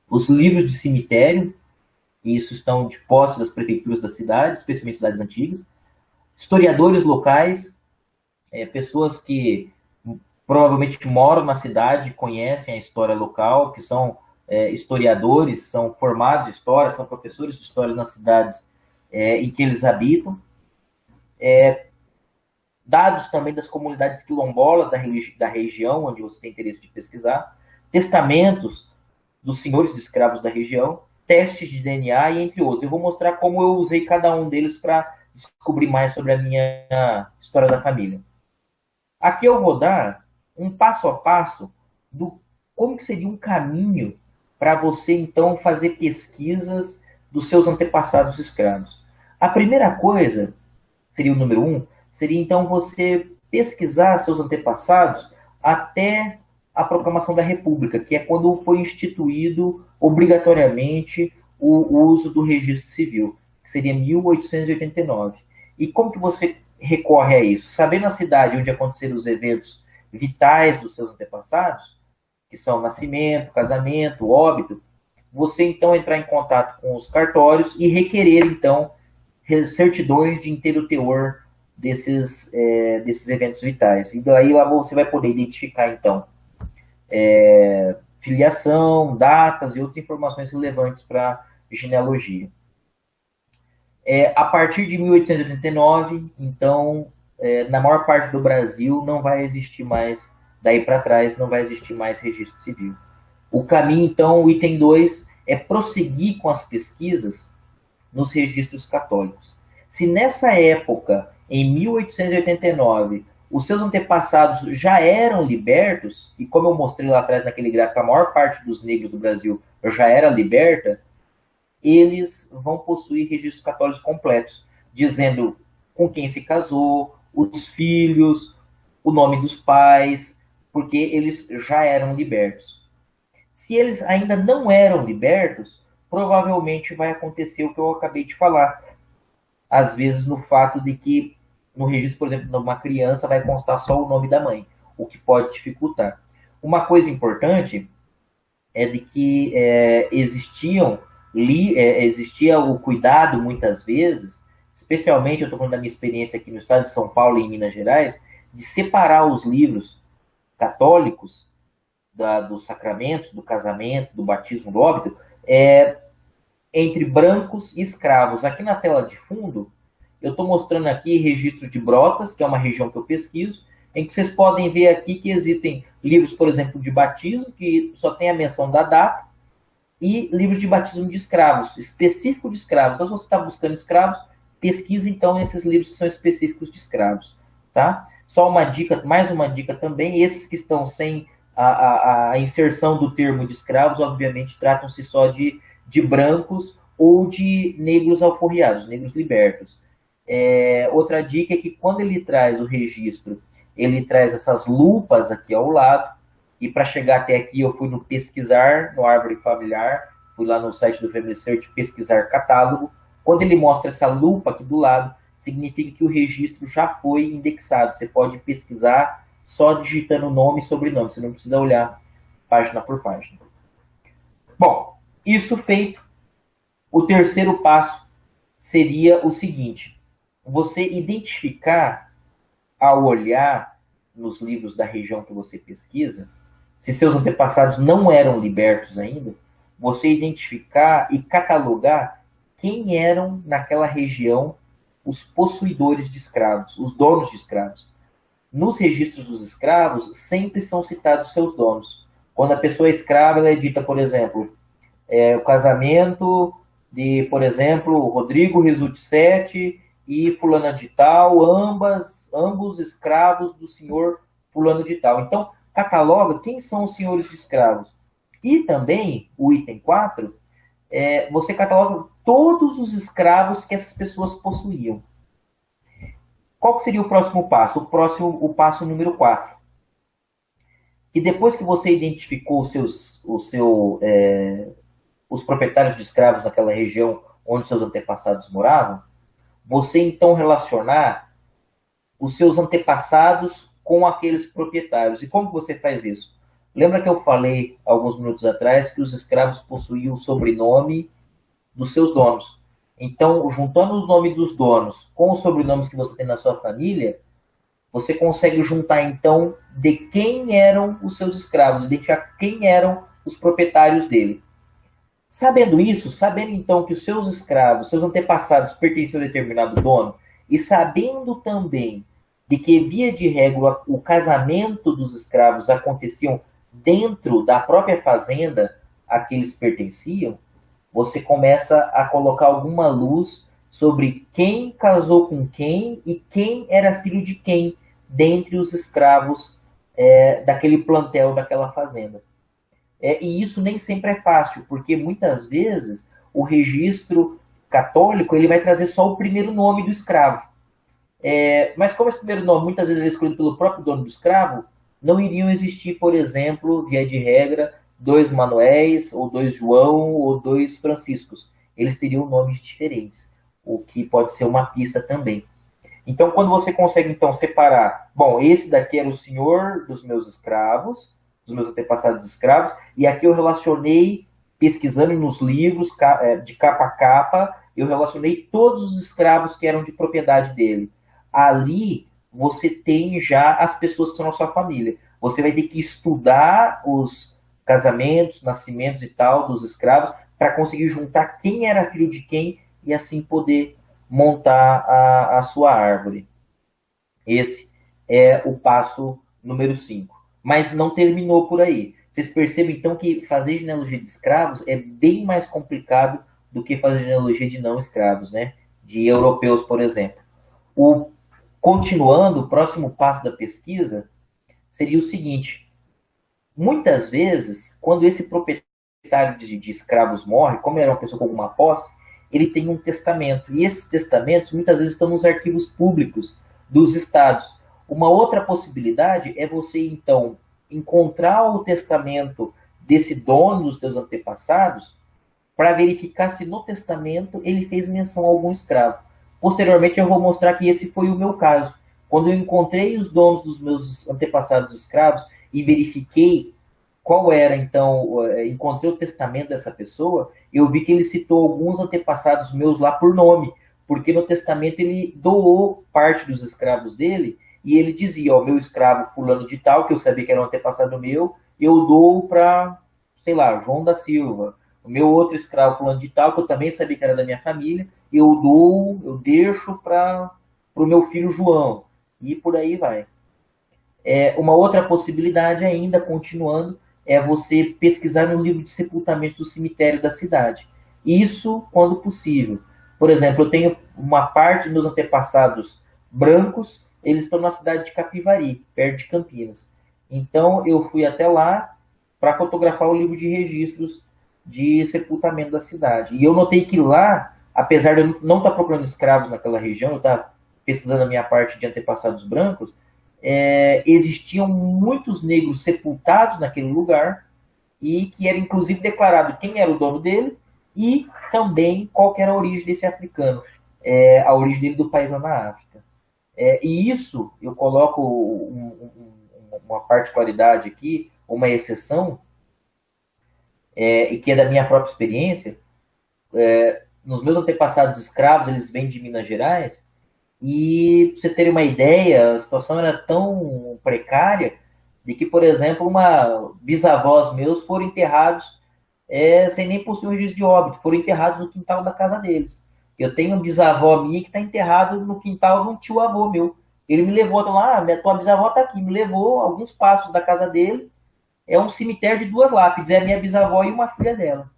os livros de cemitério, e isso estão de posse das prefeituras da cidade, especialmente cidades antigas, historiadores locais, pessoas que provavelmente moram na cidade, conhecem a história local, que são historiadores, são formados de história, são professores de história nas cidades em que eles habitam. Dados também das comunidades quilombolas da região, onde você tem interesse de pesquisar, testamentos dos senhores de escravos da região, testes de DNA e entre outros. Eu vou mostrar como eu usei cada um deles para descobrir mais sobre a minha história da família. Aqui eu vou dar um passo a passo do como que seria um caminho para você, então, fazer pesquisas dos seus antepassados escravos. A primeira coisa, seria o número 1, seria, então, você pesquisar seus antepassados até a proclamação da República, que é quando foi instituído obrigatoriamente o uso do registro civil, que seria 1889. E como que você recorre a isso? Sabendo a cidade onde aconteceram os eventos vitais dos seus antepassados, que são nascimento, casamento, óbito, você então entrar em contato com os cartórios e requerer então certidões de inteiro teor desses eventos vitais. E daí lá você vai poder identificar então filiação, datas e outras informações relevantes para genealogia. A partir de 1889, então, na maior parte do Brasil, não vai existir mais, daí para trás, não vai existir mais registro civil. O caminho, então, o item 2, é prosseguir com as pesquisas nos registros católicos. Se nessa época, em 1889, os seus antepassados já eram libertos, e como eu mostrei lá atrás naquele gráfico, a maior parte dos negros do Brasil já era liberta, eles vão possuir registros católicos completos, dizendo com quem se casou, os filhos, o nome dos pais, porque eles já eram libertos. Se eles ainda não eram libertos, provavelmente vai acontecer o que eu acabei de falar. Às vezes no fato de que no registro, por exemplo, de uma criança vai constar só o nome da mãe, o que pode dificultar. Uma coisa importante é de que existia o cuidado, muitas vezes, especialmente, eu estou falando da minha experiência aqui no estado de São Paulo e em Minas Gerais, de separar os livros católicos dos sacramentos, do casamento, do batismo, do óbito, entre brancos e escravos. Aqui na tela de fundo, eu estou mostrando aqui registro de Brotas, que é uma região que eu pesquiso, em que vocês podem ver aqui que existem livros, por exemplo, de batismo, que só tem a menção da data, e livros de batismo de escravos, específico de escravos. Então, se você está buscando escravos, pesquise, então, esses livros que são específicos de escravos. Tá? Só uma dica, mais uma dica também, esses que estão sem a inserção do termo de escravos, obviamente, tratam-se só de brancos ou de negros alforriados, negros libertos. Outra dica é que quando ele traz o registro, ele traz essas lupas aqui ao lado, e para chegar até aqui eu fui no pesquisar, no árvore familiar, fui lá no site do Family Search pesquisar catálogo. Quando ele mostra essa lupa aqui do lado, significa que o registro já foi indexado. Você pode pesquisar só digitando nome e sobrenome, você não precisa olhar página por página. Bom, isso feito, o terceiro passo seria o seguinte: você identificar, ao olhar nos livros da região que você pesquisa, se seus antepassados não eram libertos ainda, você identificar e catalogar quem eram naquela região os possuidores de escravos, os donos de escravos. Nos registros dos escravos, sempre são citados seus donos. Quando a pessoa é escrava, ela é dita, por exemplo, o casamento de, por exemplo, Rodrigo Resulte Sete e fulana de tal, ambos escravos do senhor fulano de tal. Então, cataloga quem são os senhores de escravos. E também, o item 4, você cataloga todos os escravos que essas pessoas possuíam. Qual que seria o próximo passo? O passo número 4. E depois que você identificou os proprietários de escravos naquela região onde seus antepassados moravam, você então relacionar os seus antepassados com aqueles proprietários. E como você faz isso? Lembra que eu falei alguns minutos atrás que os escravos possuíam o sobrenome dos seus donos. Então, juntando o nome dos donos com os sobrenomes que você tem na sua família, você consegue juntar, então, de quem eram os seus escravos, identificar quem eram os proprietários dele. Sabendo isso, sabendo, então, que os seus escravos, seus antepassados pertenciam a determinado dono, e sabendo também de que, via de regra, o casamento dos escravos aconteciam dentro da própria fazenda a que eles pertenciam, você começa a colocar alguma luz sobre quem casou com quem e quem era filho de quem dentre os escravos daquele plantel, daquela fazenda. E isso nem sempre é fácil, porque muitas vezes o registro católico ele vai trazer só o primeiro nome do escravo. Mas como esse primeiro nome muitas vezes é escolhido pelo próprio dono do escravo, não iriam existir, por exemplo, via de regra, 2 Manuéis, ou 2 João, ou 2 Franciscos. Eles teriam nomes diferentes, o que pode ser uma pista também. Então, quando você consegue, então, separar, bom, esse daqui era o senhor dos meus escravos, dos meus antepassados escravos, e aqui eu relacionei, pesquisando nos livros, de capa a capa, eu relacionei todos os escravos que eram de propriedade dele. Ali, você tem já as pessoas que são na sua família. Você vai ter que estudar os casamentos, nascimentos e tal dos escravos para conseguir juntar quem era filho de quem e assim poder montar a sua árvore. Esse é o passo número 5. Mas não terminou por aí. Vocês percebem, então, que fazer genealogia de escravos é bem mais complicado do que fazer genealogia de não escravos, né? De europeus, por exemplo. Continuando, o próximo passo da pesquisa seria o seguinte. Muitas vezes, quando esse proprietário de escravos morre, como era uma pessoa com alguma posse, ele tem um testamento. E esses testamentos, muitas vezes, estão nos arquivos públicos dos estados. Uma outra possibilidade é você, então, encontrar o testamento desse dono dos teus antepassados para verificar se no testamento ele fez menção a algum escravo. Posteriormente, eu vou mostrar que esse foi o meu caso. Quando eu encontrei os donos dos meus antepassados escravos e verifiquei qual era, então, encontrei o testamento dessa pessoa, eu vi que ele citou alguns antepassados meus lá por nome, porque no testamento ele doou parte dos escravos dele, e ele dizia, ó, meu escravo fulano de tal, que eu sabia que era um antepassado meu, eu dou para, sei lá, João da Silva. O meu outro escravo fulano de tal, que eu também sabia que era da minha família, eu deixo para o meu filho João. E por aí vai. Uma outra possibilidade ainda, continuando, é você pesquisar no livro de sepultamento do cemitério da cidade. Isso quando possível. Por exemplo, eu tenho uma parte dos meus antepassados brancos, eles estão na cidade de Capivari, perto de Campinas. Então, eu fui até lá para fotografar o livro de registros de sepultamento da cidade. E eu notei que lá, apesar de eu não estar procurando escravos naquela região, eu estava pesquisando a minha parte de antepassados brancos, existiam muitos negros sepultados naquele lugar e que era inclusive declarado quem era o dono dele e também qual que era a origem desse africano, a origem dele do país na África. E isso eu coloco uma particularidade aqui, uma exceção, e que é da minha própria experiência. Nos meus antepassados escravos, eles vêm de Minas Gerais, e pra vocês terem uma ideia, a situação era tão precária de que, por exemplo, bisavós meus foram enterrados sem nem possuir um registro de óbito, foram enterrados no quintal da casa deles. Eu tenho um bisavó minha que está enterrado no quintal de um tio-avô meu. Ele me levou, lá, tua bisavó está aqui, me levou alguns passos da casa dele, é um cemitério de 2 lápides, é a minha bisavó e uma filha dela.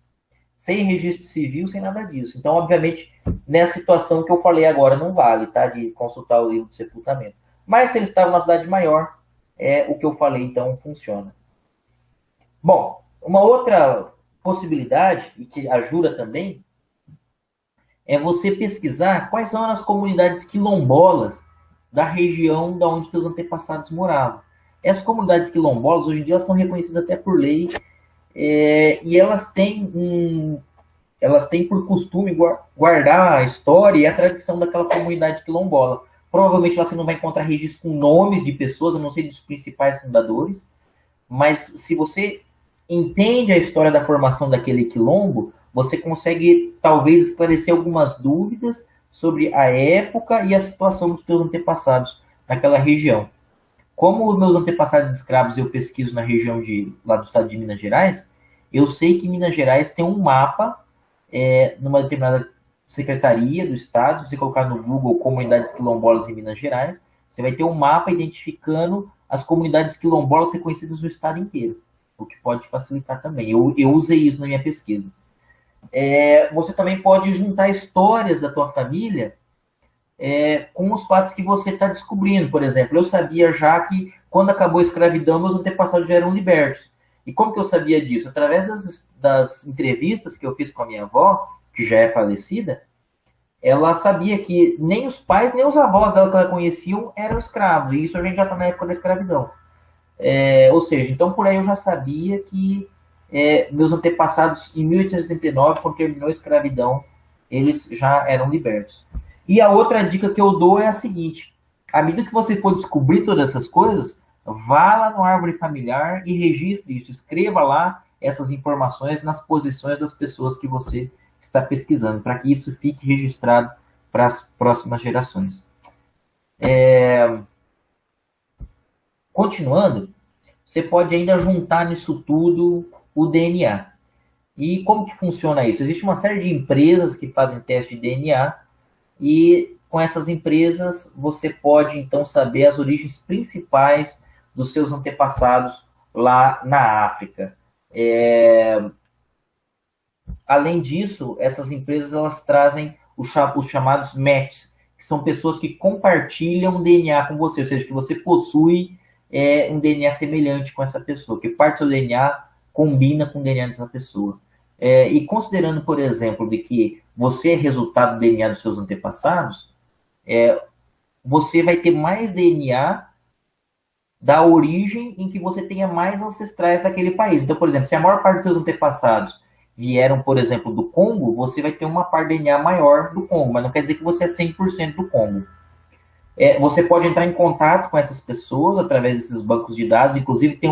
Sem registro civil, sem nada disso. Então, obviamente, nessa situação que eu falei agora, não vale, tá? De consultar o livro de sepultamento. Mas se eles estavam na cidade maior, o que eu falei, então, funciona. Bom, uma outra possibilidade, e que ajuda também, é você pesquisar quais são as comunidades quilombolas da região da onde seus antepassados moravam. Essas comunidades quilombolas, hoje em dia, são reconhecidas até por lei, e elas têm por costume guardar a história e a tradição daquela comunidade quilombola. Provavelmente lá você não vai encontrar registros com nomes de pessoas, a não ser dos principais fundadores, mas se você entende a história da formação daquele quilombo, você consegue talvez esclarecer algumas dúvidas sobre a época e a situação dos seus antepassados naquela região. Como os meus antepassados escravos eu pesquiso na região lá do estado de Minas Gerais, eu sei que Minas Gerais tem um mapa numa determinada secretaria do estado. Se você colocar no Google comunidades quilombolas em Minas Gerais, você vai ter um mapa identificando as comunidades quilombolas reconhecidas no estado inteiro, o que pode facilitar também. Eu usei isso na minha pesquisa. Você também pode juntar histórias da tua família com os fatos que você está descobrindo. Por exemplo, eu sabia já que quando acabou a escravidão, meus antepassados já eram libertos. E como que eu sabia disso? Através das entrevistas que eu fiz com a minha avó, que já é falecida, ela sabia que nem os pais, nem os avós dela que ela conheciam eram escravos. E isso a gente já está na época da escravidão. Ou seja, então por aí eu já sabia que meus antepassados, em 1889, quando terminou a escravidão, eles já eram libertos. E a outra dica que eu dou é a seguinte: à medida que você for descobrir todas essas coisas, vá lá no árvore familiar e registre isso, escreva lá essas informações nas posições das pessoas que você está pesquisando, para que isso fique registrado para as próximas gerações. Continuando, você pode ainda juntar nisso tudo o DNA. E como que funciona isso? Existe uma série de empresas que fazem teste de DNA, e com essas empresas você pode então saber as origens principais dos seus antepassados lá na África. Além disso, essas empresas elas trazem os chamados matches, que são pessoas que compartilham DNA com você, ou seja, que você possui um DNA semelhante com essa pessoa, que parte do seu DNA combina com o DNA dessa pessoa. E considerando, por exemplo, de que você é resultado do DNA dos seus antepassados, você vai ter mais DNA da origem em que você tenha mais ancestrais daquele país. Então, por exemplo, se a maior parte dos seus antepassados vieram, por exemplo, do Congo, você vai ter uma parte de DNA maior do Congo, mas não quer dizer que você é 100% do Congo. Você pode entrar em contato com essas pessoas através desses bancos de dados. Inclusive, tem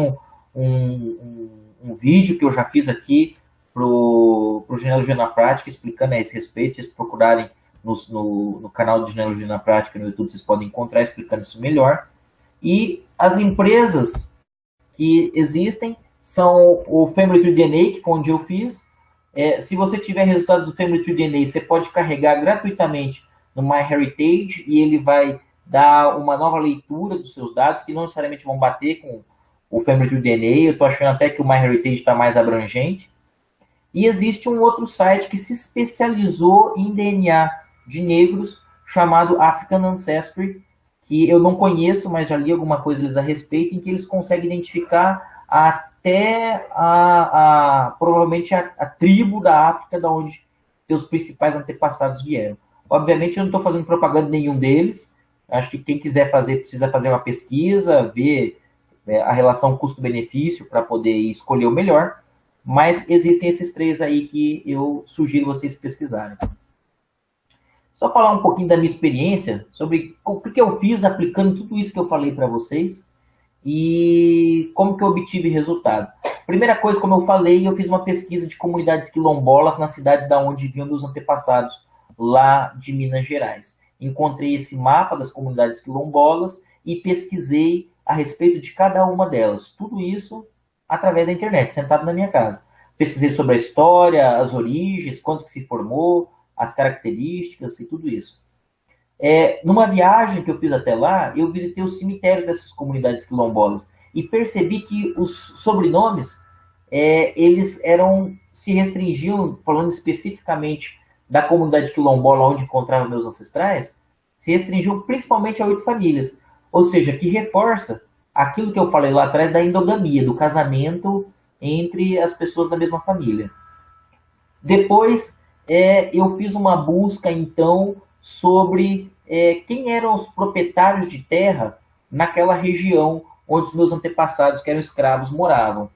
um vídeo que eu já fiz aqui para o Genealogia na Prática, explicando a esse respeito. Se vocês procurarem no canal do Genealogia na Prática no YouTube, vocês podem encontrar explicando isso melhor. E as empresas que existem são o Family Tree DNA, que foi onde eu fiz. Se você tiver resultados do Family Tree DNA, você pode carregar gratuitamente no MyHeritage e ele vai dar uma nova leitura dos seus dados, que não necessariamente vão bater com o Family Tree DNA. Eu estou achando até que o MyHeritage está mais abrangente. E existe um outro site que se especializou em DNA de negros, chamado African Ancestry, que eu não conheço, mas já li alguma coisa deles a respeito, em que eles conseguem identificar até provavelmente a tribo da África, da onde seus principais antepassados vieram. Obviamente eu não estou fazendo propaganda de nenhum deles. Acho que quem quiser fazer, precisa fazer uma pesquisa, ver a relação custo-benefício para poder escolher o melhor. Mas existem esses três aí que eu sugiro vocês pesquisarem. Só falar um pouquinho da minha experiência sobre o que eu fiz aplicando tudo isso que eu falei para vocês e como que eu obtive resultado. Primeira coisa, como eu falei, eu fiz uma pesquisa de comunidades quilombolas nas cidades da onde vinham meus antepassados, lá de Minas Gerais. Encontrei esse mapa das comunidades quilombolas e pesquisei a respeito de cada uma delas. Tudo isso através da internet, sentado na minha casa. Pesquisei sobre a história, as origens, quando que se formou, as características e tudo isso. Numa viagem que eu fiz até lá, eu visitei os cemitérios dessas comunidades quilombolas e percebi que os sobrenomes, eles se restringiam, falando especificamente da comunidade quilombola onde encontrava meus ancestrais, se restringiam principalmente a 8 famílias. Ou seja, que reforça aquilo que eu falei lá atrás da endogamia, do casamento entre as pessoas da mesma família. Depois, eu fiz uma busca, então, sobre quem eram os proprietários de terra naquela região onde os meus antepassados, que eram escravos, moravam.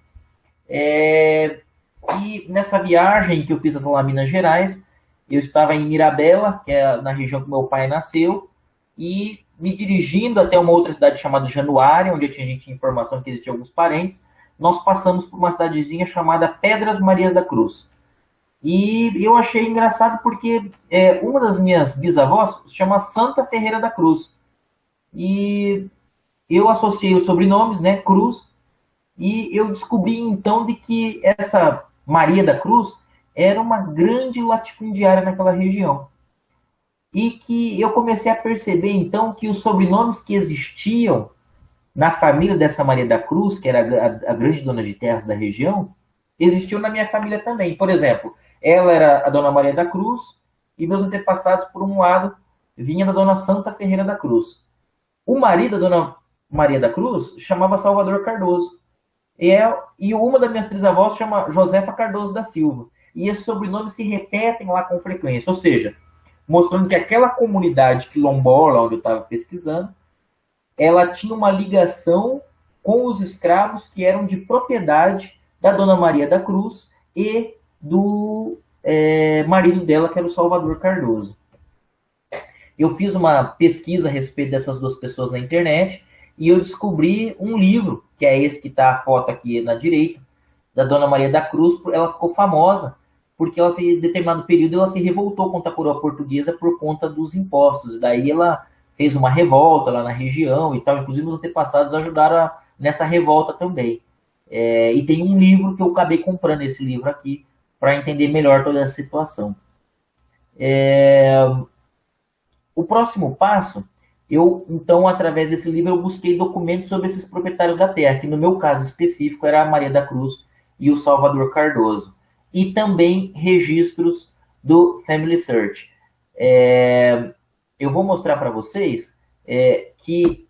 E nessa viagem que eu fiz até lá em Minas Gerais, eu estava em Mirabela, que é na região que meu pai nasceu, e me dirigindo até uma outra cidade chamada Januária, onde eu tinha informação que existiam alguns parentes, nós passamos por uma cidadezinha chamada Pedras Marias da Cruz. E eu achei engraçado porque uma das minhas bisavós se chama Santa Ferreira da Cruz. E eu associei os sobrenomes, né, Cruz, e eu descobri então de que essa Maria da Cruz era uma grande latifundiária naquela região. E que eu comecei a perceber então que os sobrenomes que existiam na família dessa Maria da Cruz, que era a grande dona de terras da região, existiam na minha família também. Por exemplo, ela era a dona Maria da Cruz e meus antepassados, por um lado, vinha da dona Santa Ferreira da Cruz. O marido da dona Maria da Cruz chamava Salvador Cardoso. E uma das minhas trisavós chama Josefa Cardoso da Silva. E esses sobrenomes se repetem lá com frequência. Ou seja, mostrando que aquela comunidade quilombola, onde eu estava pesquisando, ela tinha uma ligação com os escravos que eram de propriedade da dona Maria da Cruz e do marido dela, que era o Salvador Cardoso. Eu fiz uma pesquisa a respeito dessas duas pessoas na internet e eu descobri um livro, que é esse que está a foto aqui na direita, da dona Maria da Cruz. Ela ficou famosa porque ela, em determinado período, ela se revoltou contra a coroa portuguesa por conta dos impostos. E daí ela fez uma revolta lá na região e tal. Inclusive, os antepassados ajudaram nessa revolta também. E tem um livro que eu acabei comprando, esse livro aqui, para entender melhor toda essa situação. O próximo passo, então, através desse livro, eu busquei documentos sobre esses proprietários da terra, que no meu caso específico era a Maria da Cruz e o Salvador Cardoso. E também registros do Family Search. Eu vou mostrar para vocês que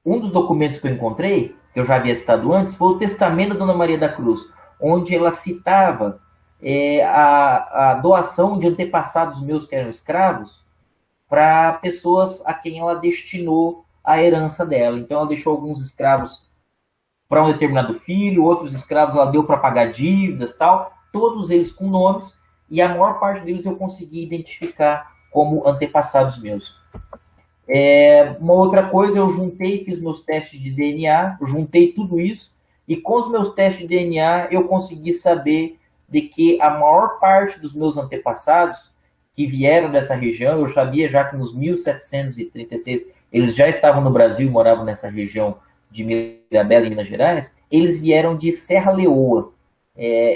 um dos documentos que eu encontrei, que eu já havia citado antes, foi o testamento da Dona Maria da Cruz, onde ela citava a doação de antepassados meus que eram escravos para pessoas a quem ela destinou a herança dela. Então ela deixou alguns escravos para um determinado filho, outros escravos ela deu para pagar dívidas, tal, todos eles com nomes, e a maior parte deles eu consegui identificar como antepassados meus. Uma outra coisa, eu fiz meus testes de DNA, juntei tudo isso, e com os meus testes de DNA eu consegui saber de que a maior parte dos meus antepassados que vieram dessa região, eu sabia já que nos 1736 eles já estavam no Brasil e moravam nessa região de Mirabela, em Minas Gerais, eles vieram de Serra Leoa,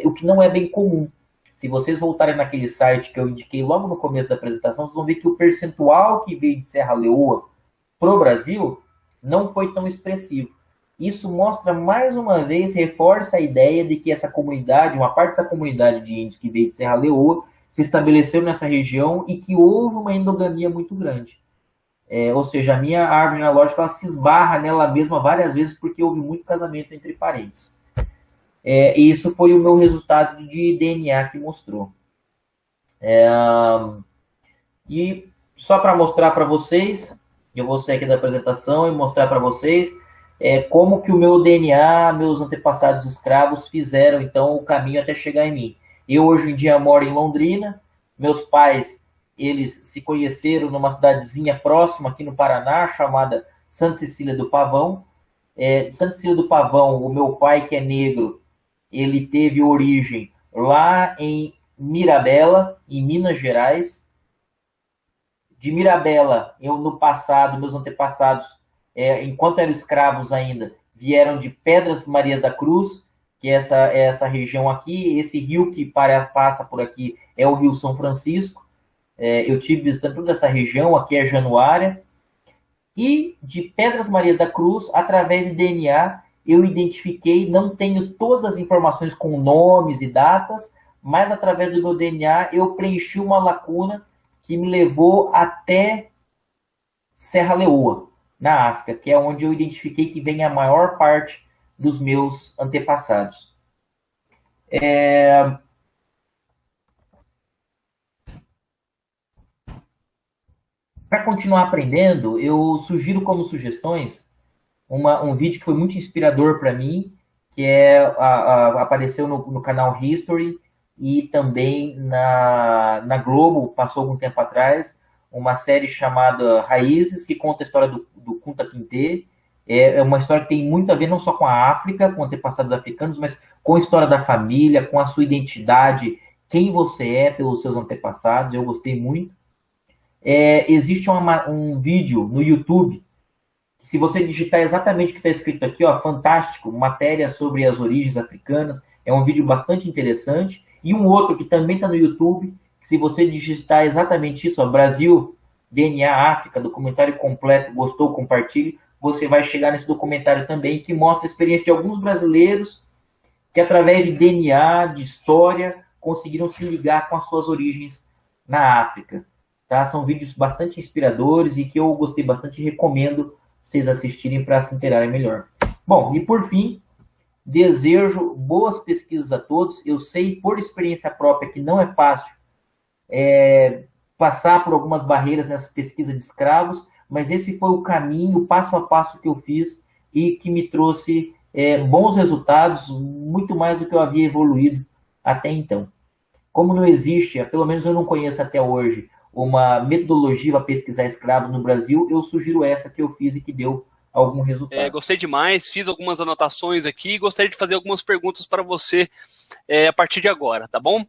o que não é bem comum. Se vocês voltarem naquele site que eu indiquei logo no começo da apresentação, vocês vão ver que o percentual que veio de Serra Leoa para o Brasil não foi tão expressivo. Isso mostra, mais uma vez, reforça a ideia de que essa comunidade, uma parte dessa comunidade de índios que veio de Serra Leoa, se estabeleceu nessa região e que houve uma endogamia muito grande. Ou seja, a minha árvore genealógica ela se esbarra nela mesma várias vezes porque houve muito casamento entre parentes. E isso foi o meu resultado de DNA que mostrou. E só para mostrar para vocês, eu vou sair aqui da apresentação e mostrar para vocês como que o meu DNA, meus antepassados escravos fizeram então o caminho até chegar em mim. Eu hoje em dia moro em Londrina, meus pais eles se conheceram numa cidadezinha próxima aqui no Paraná, chamada Santa Cecília do Pavão. Santa Cecília do Pavão, o meu pai que é negro, ele teve origem lá em Mirabela, em Minas Gerais. De Mirabela, no passado, meus antepassados, enquanto eram escravos ainda, vieram de Pedras Marias da Cruz, que é essa região aqui. Esse rio que passa por aqui é o Rio São Francisco. Eu tive visitando toda essa região, aqui é Januária. E de Pedras Marias da Cruz, através de DNA, eu identifiquei, não tenho todas as informações com nomes e datas, mas através do meu DNA eu preenchi uma lacuna que me levou até Serra Leoa. na África, que é onde eu identifiquei que vem a maior parte dos meus antepassados. Para continuar aprendendo, eu sugiro como sugestões um vídeo que foi muito inspirador para mim, que apareceu no canal History e também na Globo, passou algum tempo atrás, uma série chamada Raízes, que conta a história do Kunta Kinte. É uma história que tem muito a ver não só com a África, com antepassados africanos, mas com a história da família, com a sua identidade, quem você é pelos seus antepassados. Eu gostei muito. Existe um vídeo no YouTube, se você digitar exatamente o que está escrito aqui, ó, fantástico, matéria sobre as origens africanas, é um vídeo bastante interessante. E um outro que também está no YouTube, que se você digitar exatamente isso, ó, Brasil, DNA, África, documentário completo, gostou, compartilhe, você vai chegar nesse documentário também, que mostra a experiência de alguns brasileiros que, através de DNA, de história, conseguiram se ligar com as suas origens na África. Tá? São vídeos bastante inspiradores e que eu gostei bastante e recomendo vocês assistirem para se interarem melhor. Bom, e por fim, desejo boas pesquisas a todos. Eu sei por experiência própria que não é fácil passar por algumas barreiras nessa pesquisa de escravos, mas esse foi o caminho, passo a passo que eu fiz e que me trouxe bons resultados, muito mais do que eu havia evoluído até então. Como não existe, pelo menos eu não conheço até hoje, uma metodologia para pesquisar escravos no Brasil, eu sugiro essa que eu fiz e que deu algum resultado. Gostei demais, fiz algumas anotações aqui e gostaria de fazer algumas perguntas para você a partir de agora, tá bom?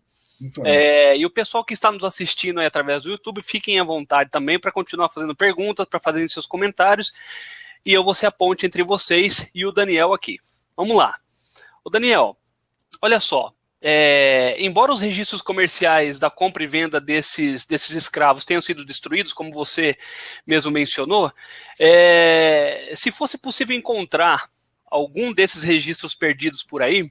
E o pessoal que está nos assistindo aí através do YouTube, fiquem à vontade também para continuar fazendo perguntas, para fazerem seus comentários, e eu vou ser a ponte entre vocês e o Daniel aqui. Vamos lá. O Daniel, olha só, embora os registros comerciais da compra e venda desses escravos tenham sido destruídos, como você mesmo mencionou, se fosse possível encontrar algum desses registros perdidos por aí,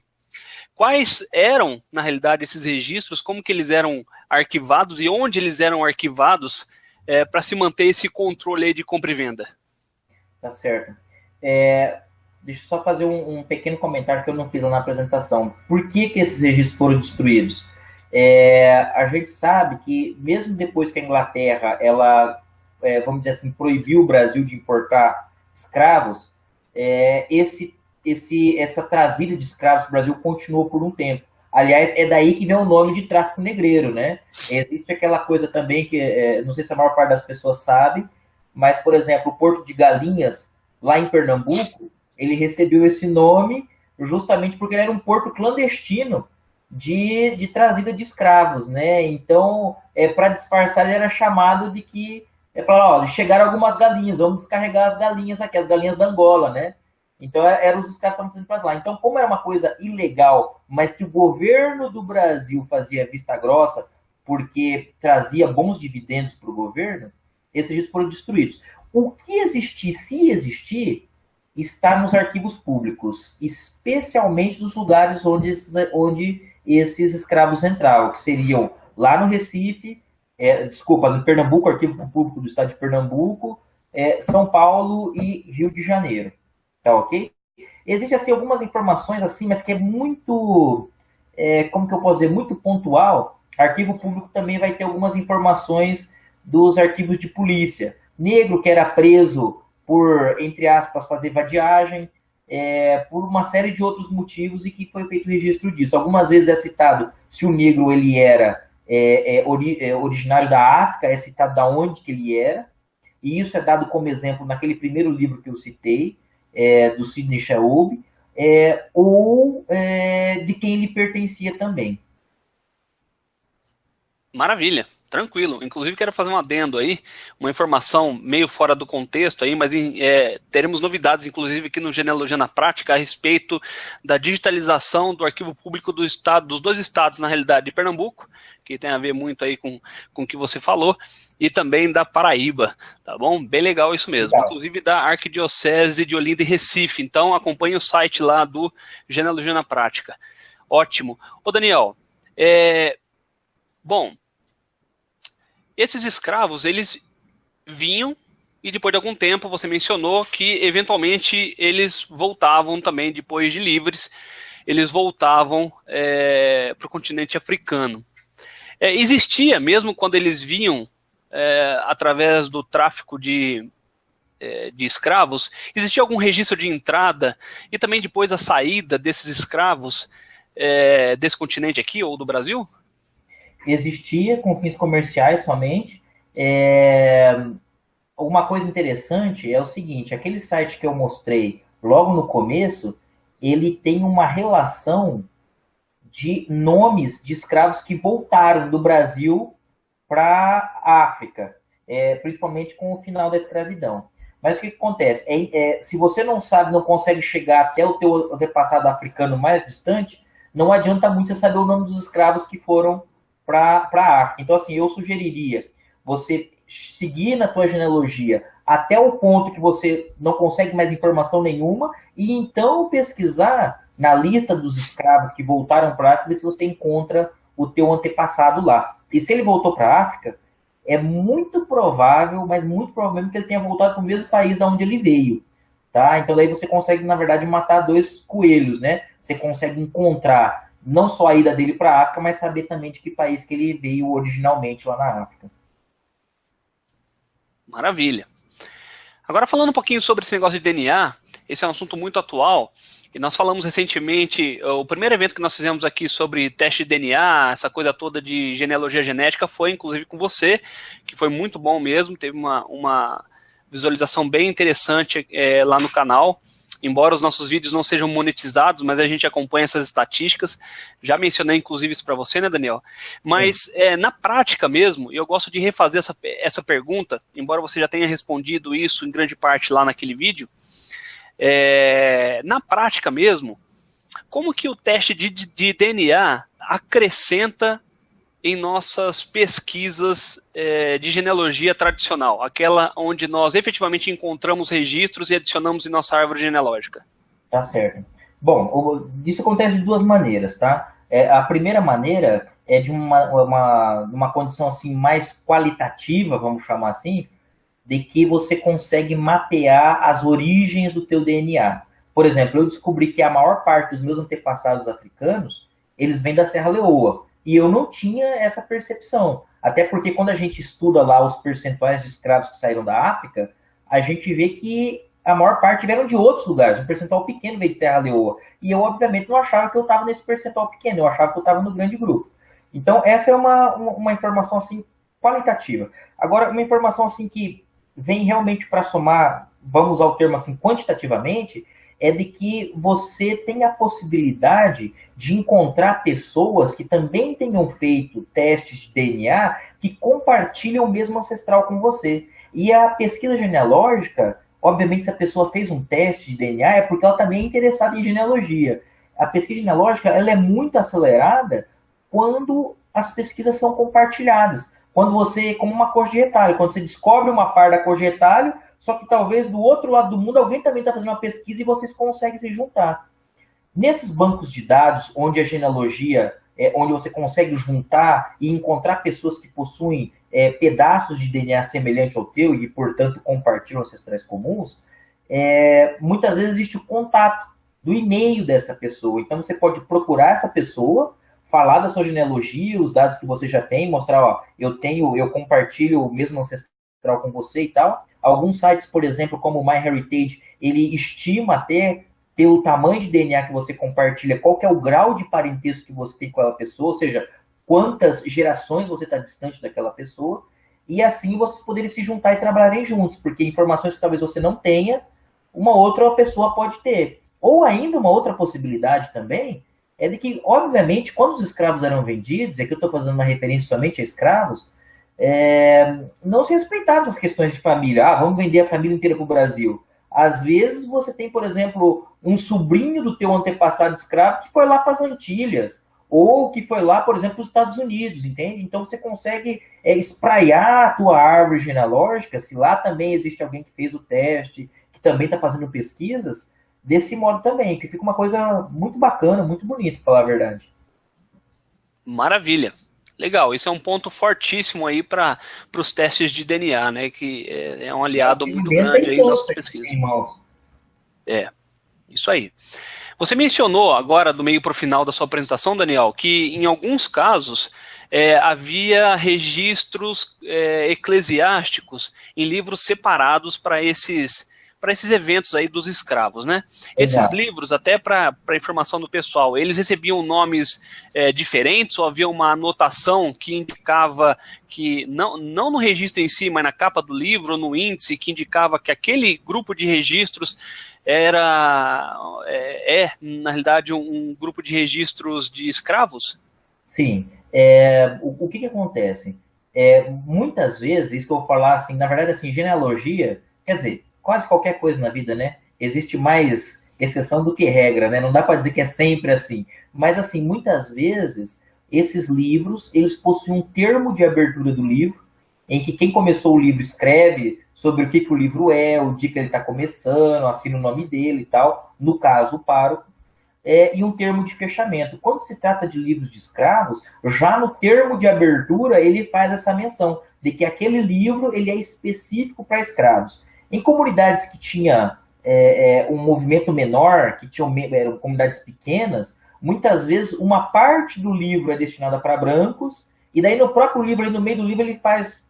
quais eram, na realidade, esses registros, como que eles eram arquivados e onde eles eram arquivados para se manter esse controle aí de compra e venda? Tá certo. Deixa eu só fazer um pequeno comentário que eu não fiz lá na apresentação. Por que esses registros foram destruídos? A gente sabe que, mesmo depois que a Inglaterra, ela, vamos dizer assim, proibiu o Brasil de importar escravos, essa trazida de escravos para o Brasil continuou por um tempo. Aliás, é daí que vem o nome de tráfico negreiro, né? Existe aquela coisa também que, não sei se a maior parte das pessoas sabe, mas, por exemplo, o Porto de Galinhas, lá em Pernambuco, ele recebeu esse nome justamente porque ele era um porto clandestino de trazida de escravos, né? Então, para disfarçar, ele era chamado de que chegaram algumas galinhas, vamos descarregar as galinhas aqui, as galinhas da Angola, né? Então, eram os escravos que estavam sendo para lá. Então, como era uma coisa ilegal, mas que o governo do Brasil fazia vista grossa porque trazia bons dividendos para o governo, esses registros foram destruídos. O que existir, se existir, está nos arquivos públicos, especialmente nos lugares onde esses escravos entravam, que seriam lá no Recife, no Pernambuco, Arquivo Público do Estado de Pernambuco, São Paulo e Rio de Janeiro. Tá ok? Existem assim, algumas informações, assim, mas que é muito, como que eu posso dizer, muito pontual. Arquivo Público também vai ter algumas informações dos arquivos de polícia. Negro que era preso por, entre aspas, fazer vadiagem, por uma série de outros motivos e que foi feito o registro disso. Algumas vezes é citado se o negro ele era originário da África, é citado da onde que ele era, e isso é dado como exemplo naquele primeiro livro que eu citei, do Sidney Shelby, ou de quem ele pertencia também. Maravilha, tranquilo. Inclusive quero fazer um adendo aí, uma informação meio fora do contexto aí, mas teremos novidades, inclusive aqui no Genealogia na Prática, a respeito da digitalização do arquivo público do estado, dos dois estados, na realidade, de Pernambuco, que tem a ver muito aí com o que você falou, e também da Paraíba, tá bom? Bem legal isso mesmo. Legal. Inclusive da Arquidiocese de Olinda e Recife. Então acompanhe o site lá do Genealogia na Prática. Ótimo. Ô Daniel, bom, esses escravos, eles vinham e depois de algum tempo você mencionou que eventualmente eles voltavam também, depois de livres, eles voltavam para o continente africano. Existia, mesmo quando eles vinham através do tráfico de escravos, existia algum registro de entrada e também depois a saída desses escravos desse continente aqui, ou do Brasil? Existia com fins comerciais somente. Uma coisa interessante é o seguinte, aquele site que eu mostrei logo no começo, ele tem uma relação de nomes de escravos que voltaram do Brasil para a África, principalmente com o final da escravidão. Mas o que acontece? Se você não sabe, não consegue chegar até o teu antepassado africano mais distante, não adianta muito você saber o nome dos escravos que foram para a África. Então, assim, eu sugeriria você seguir na tua genealogia até o ponto que você não consegue mais informação nenhuma e então pesquisar na lista dos escravos que voltaram para a África se você encontra o teu antepassado lá. E se ele voltou para a África, é muito provável, mas muito provável que ele tenha voltado para o mesmo país da onde ele veio. Tá? Então daí você consegue, na verdade, matar dois coelhos, né? Você consegue encontrar não só a ida dele para a África, mas saber também de que país que ele veio originalmente lá na África. Maravilha. Agora falando um pouquinho sobre esse negócio de DNA, esse é um assunto muito atual, e nós falamos recentemente, o primeiro evento que nós fizemos aqui sobre teste de DNA, essa coisa toda de genealogia genética, foi inclusive com você, que foi muito bom mesmo, teve uma visualização bem interessante lá no canal, embora os nossos vídeos não sejam monetizados, mas a gente acompanha essas estatísticas, já mencionei inclusive isso para você, né, Daniel? Mas na prática mesmo, eu gosto de refazer essa pergunta, embora você já tenha respondido isso em grande parte lá naquele vídeo, na prática mesmo, como que o teste de DNA acrescenta em nossas pesquisas de genealogia tradicional, aquela onde nós efetivamente encontramos registros e adicionamos em nossa árvore genealógica? Tá certo. Bom, isso acontece de duas maneiras, tá? A primeira maneira é de uma condição assim mais qualitativa, vamos chamar assim, de que você consegue mapear as origens do teu DNA. Por exemplo, eu descobri que a maior parte dos meus antepassados africanos, eles vêm da Serra Leoa. E eu não tinha essa percepção. Até porque quando a gente estuda lá os percentuais de escravos que saíram da África, a gente vê que a maior parte vieram de outros lugares. Um percentual pequeno veio de Serra Leoa. E eu, obviamente, não achava que eu estava nesse percentual pequeno. Eu achava que eu estava no grande grupo. Então, essa é uma informação, assim, qualitativa. Agora, uma informação, assim, que vem realmente para somar, vamos usar o termo, assim, quantitativamente, é de que você tem a possibilidade de encontrar pessoas que também tenham feito testes de DNA que compartilham o mesmo ancestral com você. E a pesquisa genealógica, obviamente, se a pessoa fez um teste de DNA, é porque ela também é interessada em genealogia. A pesquisa genealógica ela é muito acelerada quando as pesquisas são compartilhadas. Quando você, como uma coxa de retalho, quando você descobre uma parte da coxa de retalho, só que talvez do outro lado do mundo alguém também está fazendo uma pesquisa e vocês conseguem se juntar. Nesses bancos de dados, onde a genealogia, onde você consegue juntar e encontrar pessoas que possuem pedaços de DNA semelhante ao teu e, portanto, compartilham ancestrais comuns, muitas vezes existe o contato do e-mail dessa pessoa. Então, você pode procurar essa pessoa, falar da sua genealogia, os dados que você já tem, mostrar, ó, eu compartilho o mesmo ancestral com você e tal. Alguns sites, por exemplo, como o MyHeritage, ele estima até pelo tamanho de DNA que você compartilha, qual que é o grau de parentesco que você tem com aquela pessoa, ou seja, quantas gerações você está distante daquela pessoa, e assim vocês poderem se juntar e trabalharem juntos, porque informações que talvez você não tenha, uma outra pessoa pode ter. Ou ainda uma outra possibilidade também, é de que, obviamente, quando os escravos eram vendidos, e aqui eu estou fazendo uma referência somente a escravos, não se respeitavam essas questões de família. Vamos vender a família inteira para o Brasil. Às vezes você tem, por exemplo, um sobrinho do teu antepassado escravo que foi lá para as Antilhas, ou que foi lá, por exemplo, para os Estados Unidos, entende? Então você consegue espraiar a tua árvore genealógica, se lá também existe alguém que fez o teste, que também está fazendo pesquisas, desse modo também, que fica uma coisa muito bacana, muito bonita, para falar a verdade. Maravilha. Legal, isso é um ponto fortíssimo aí para os testes de DNA, né? Que é um É o aliado que muito inventa grande e aí em nossas posta pesquisas. em mãos. É, isso aí. Você mencionou agora, do meio para o final da sua apresentação, Daniel, que em alguns casos havia registros eclesiásticos em livros separados para esses eventos aí dos escravos, né? Esses Exato. livros, até para informação do pessoal, eles recebiam nomes diferentes ou havia uma anotação que indicava que, não no registro em si, mas na capa do livro, no índice, que indicava que aquele grupo de registros na realidade, um grupo de registros de escravos? Sim. O que que acontece? Muitas vezes, isso que eu vou falar, assim, na verdade, assim, genealogia, quer dizer, quase qualquer coisa na vida, né? Existe mais exceção do que regra, né? Não dá para dizer que é sempre assim. Mas, assim, muitas vezes, esses livros, eles possuem um termo de abertura do livro, em que quem começou o livro escreve sobre o que, que o livro é, o dia que ele está começando, assina o nome dele e tal, no caso, o pároco, e um termo de fechamento. Quando se trata de livros de escravos, já no termo de abertura ele faz essa menção de que aquele livro ele é específico para escravos. Em comunidades que tinha um movimento menor, que tinham eram comunidades pequenas, muitas vezes uma parte do livro é destinada para brancos, e daí no próprio livro, ali no meio do livro, ele faz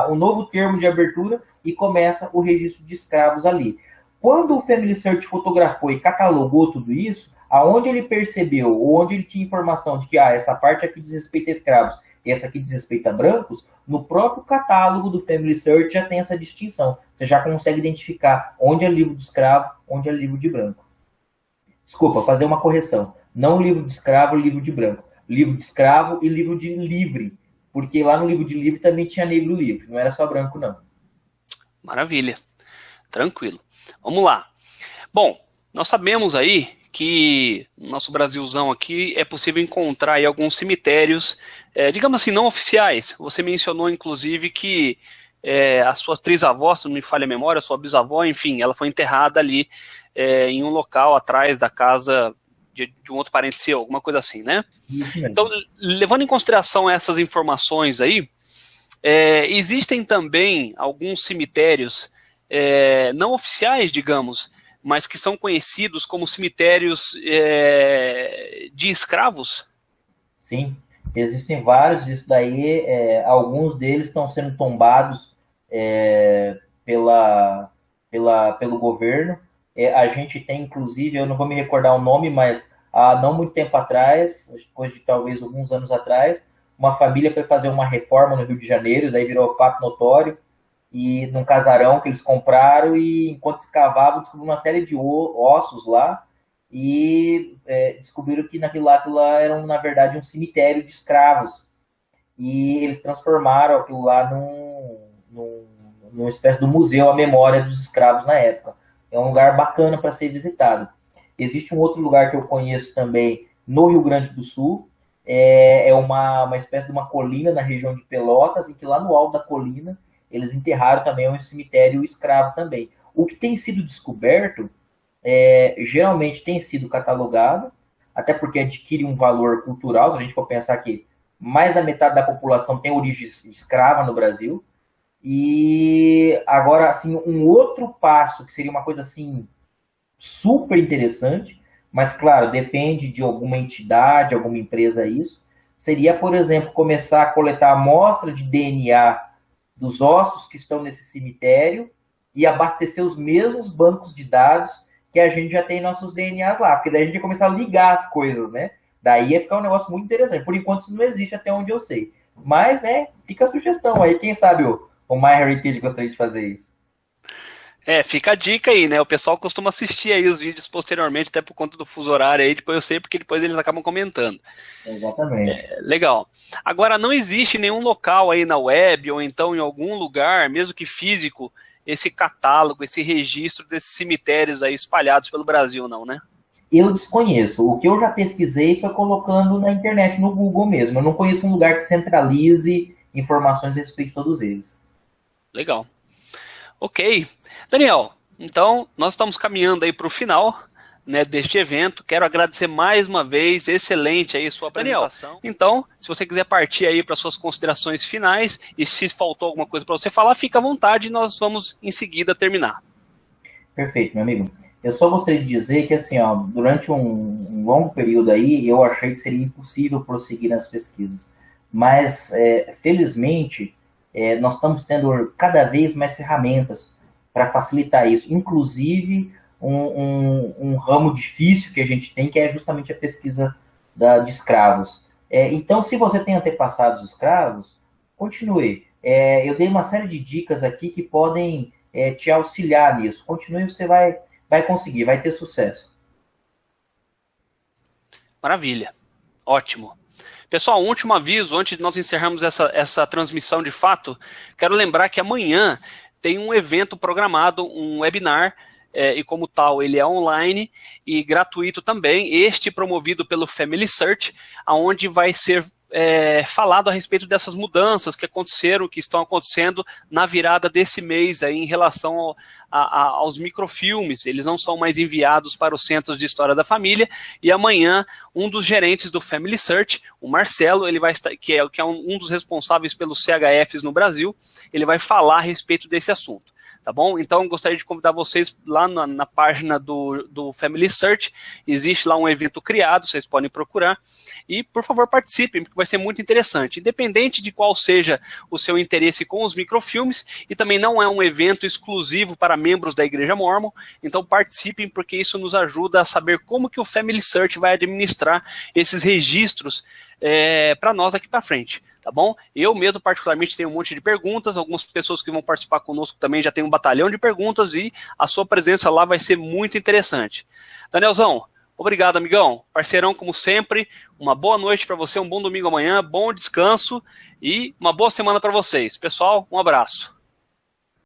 um novo termo de abertura e começa o registro de escravos ali. Quando o Family Search fotografou e catalogou tudo isso, aonde ele percebeu, ou onde ele tinha informação de que essa parte aqui diz respeito a escravos e essa aqui diz respeito a brancos, no próprio catálogo do Family Search já tem essa distinção. Você já consegue identificar onde é livro de escravo, onde é livro de branco. Desculpa, fazer uma correção. Não livro de escravo e livro de branco. Livro de escravo e livro de livre. Porque lá no livro de livre também tinha negro livre, não era só branco, não. Maravilha, tranquilo. Vamos lá. Bom, nós sabemos aí que no nosso Brasilzão aqui é possível encontrar aí alguns cemitérios, digamos assim, não oficiais. Você mencionou, inclusive, que a sua trisavó, se não me falha a memória, a sua bisavó, enfim, ela foi enterrada ali em um local atrás da casa de um outro parente seu, alguma coisa assim, né? Isso mesmo. Então, levando em consideração essas informações aí, existem também alguns cemitérios não oficiais, digamos, mas que são conhecidos como cemitérios de escravos? Sim, existem vários disso daí. Alguns deles estão sendo tombados pela, pelo governo. A gente tem, inclusive, eu não vou me recordar o nome, mas há não muito tempo atrás, depois de talvez alguns anos atrás, uma família foi fazer uma reforma no Rio de Janeiro, isso aí virou fato notório, e num casarão que eles compraram, e enquanto escavavam, descobriram uma série de ossos lá, e descobriram que aquilo lá era, na verdade, um cemitério de escravos. E eles transformaram aquilo lá numa espécie de museu à memória dos escravos na época. É um lugar bacana para ser visitado. Existe um outro lugar que eu conheço também no Rio Grande do Sul, uma espécie de uma colina na região de Pelotas, em que lá no alto da colina eles enterraram também um cemitério escravo também. O que tem sido descoberto geralmente tem sido catalogado, até porque adquire um valor cultural, se a gente for pensar que mais da metade da população tem origem escrava no Brasil. E agora, assim, um outro passo, que seria uma coisa assim super interessante, mas claro, depende de alguma entidade, alguma empresa isso, seria, por exemplo, começar a coletar amostra de DNA dos ossos que estão nesse cemitério e abastecer os mesmos bancos de dados que a gente já tem em nossos DNAs lá, porque daí a gente ia começar a ligar as coisas, né? Daí ia ficar um negócio muito interessante. Por enquanto isso não existe até onde eu sei. Mas, né, fica a sugestão aí, quem sabe o MyHeritage gostaria de fazer isso. Fica a dica aí, né? O pessoal costuma assistir aí os vídeos posteriormente, até por conta do fuso horário aí, depois eu sei, porque depois eles acabam comentando. Exatamente. Legal. Agora, não existe nenhum local aí na web, ou então em algum lugar, mesmo que físico, esse catálogo, esse registro desses cemitérios aí espalhados pelo Brasil, não, né? Eu desconheço. O que eu já pesquisei foi colocando na internet, no Google mesmo. Eu não conheço um lugar que centralize informações a respeito de todos eles. Legal. Ok. Daniel, então nós estamos caminhando aí para o final né, deste evento. Quero agradecer mais uma vez, excelente aí sua apresentação. Daniel, então, se você quiser partir aí para suas considerações finais, e se faltou alguma coisa para você falar, fica à vontade e nós vamos em seguida terminar. Perfeito, meu amigo. Eu só gostaria de dizer que, assim, ó, durante um longo período aí, eu achei que seria impossível prosseguir nas pesquisas. Mas, felizmente, nós estamos tendo cada vez mais ferramentas para facilitar isso. Inclusive, um ramo difícil que a gente tem, que é justamente a pesquisa de escravos. Então, se você tem antepassados escravos, continue. Eu dei uma série de dicas aqui que podem te auxiliar nisso. Continue, você vai conseguir, vai ter sucesso. Maravilha, ótimo. Pessoal, um último aviso, antes de nós encerrarmos essa transmissão de fato, quero lembrar que amanhã tem um evento programado, um webinar, e como tal ele é online e gratuito também, este promovido pelo Family Search, onde vai ser falado a respeito dessas mudanças que aconteceram, que estão acontecendo na virada desse mês aí, em relação aos microfilmes. Eles não são mais enviados para os centros de história da família, e amanhã um dos gerentes do Family Search, o Marcelo, ele vai estar, que é um dos responsáveis pelos CHFs no Brasil, ele vai falar a respeito desse assunto. Tá bom? Então, gostaria de convidar vocês lá na página do Family Search. Existe lá um evento criado, vocês podem procurar. E, por favor, participem, porque vai ser muito interessante. Independente de qual seja o seu interesse com os microfilmes, e também não é um evento exclusivo para membros da Igreja Mórmon, então participem, porque isso nos ajuda a saber como que o Family Search vai administrar esses registros para nós aqui para frente, tá bom? Eu mesmo particularmente tenho um monte de perguntas, algumas pessoas que vão participar conosco também já tem um batalhão de perguntas, e a sua presença lá vai ser muito interessante. Danielzão, obrigado, amigão, parceirão como sempre, uma boa noite para você, um bom domingo amanhã, bom descanso e uma boa semana para vocês. Pessoal, um abraço.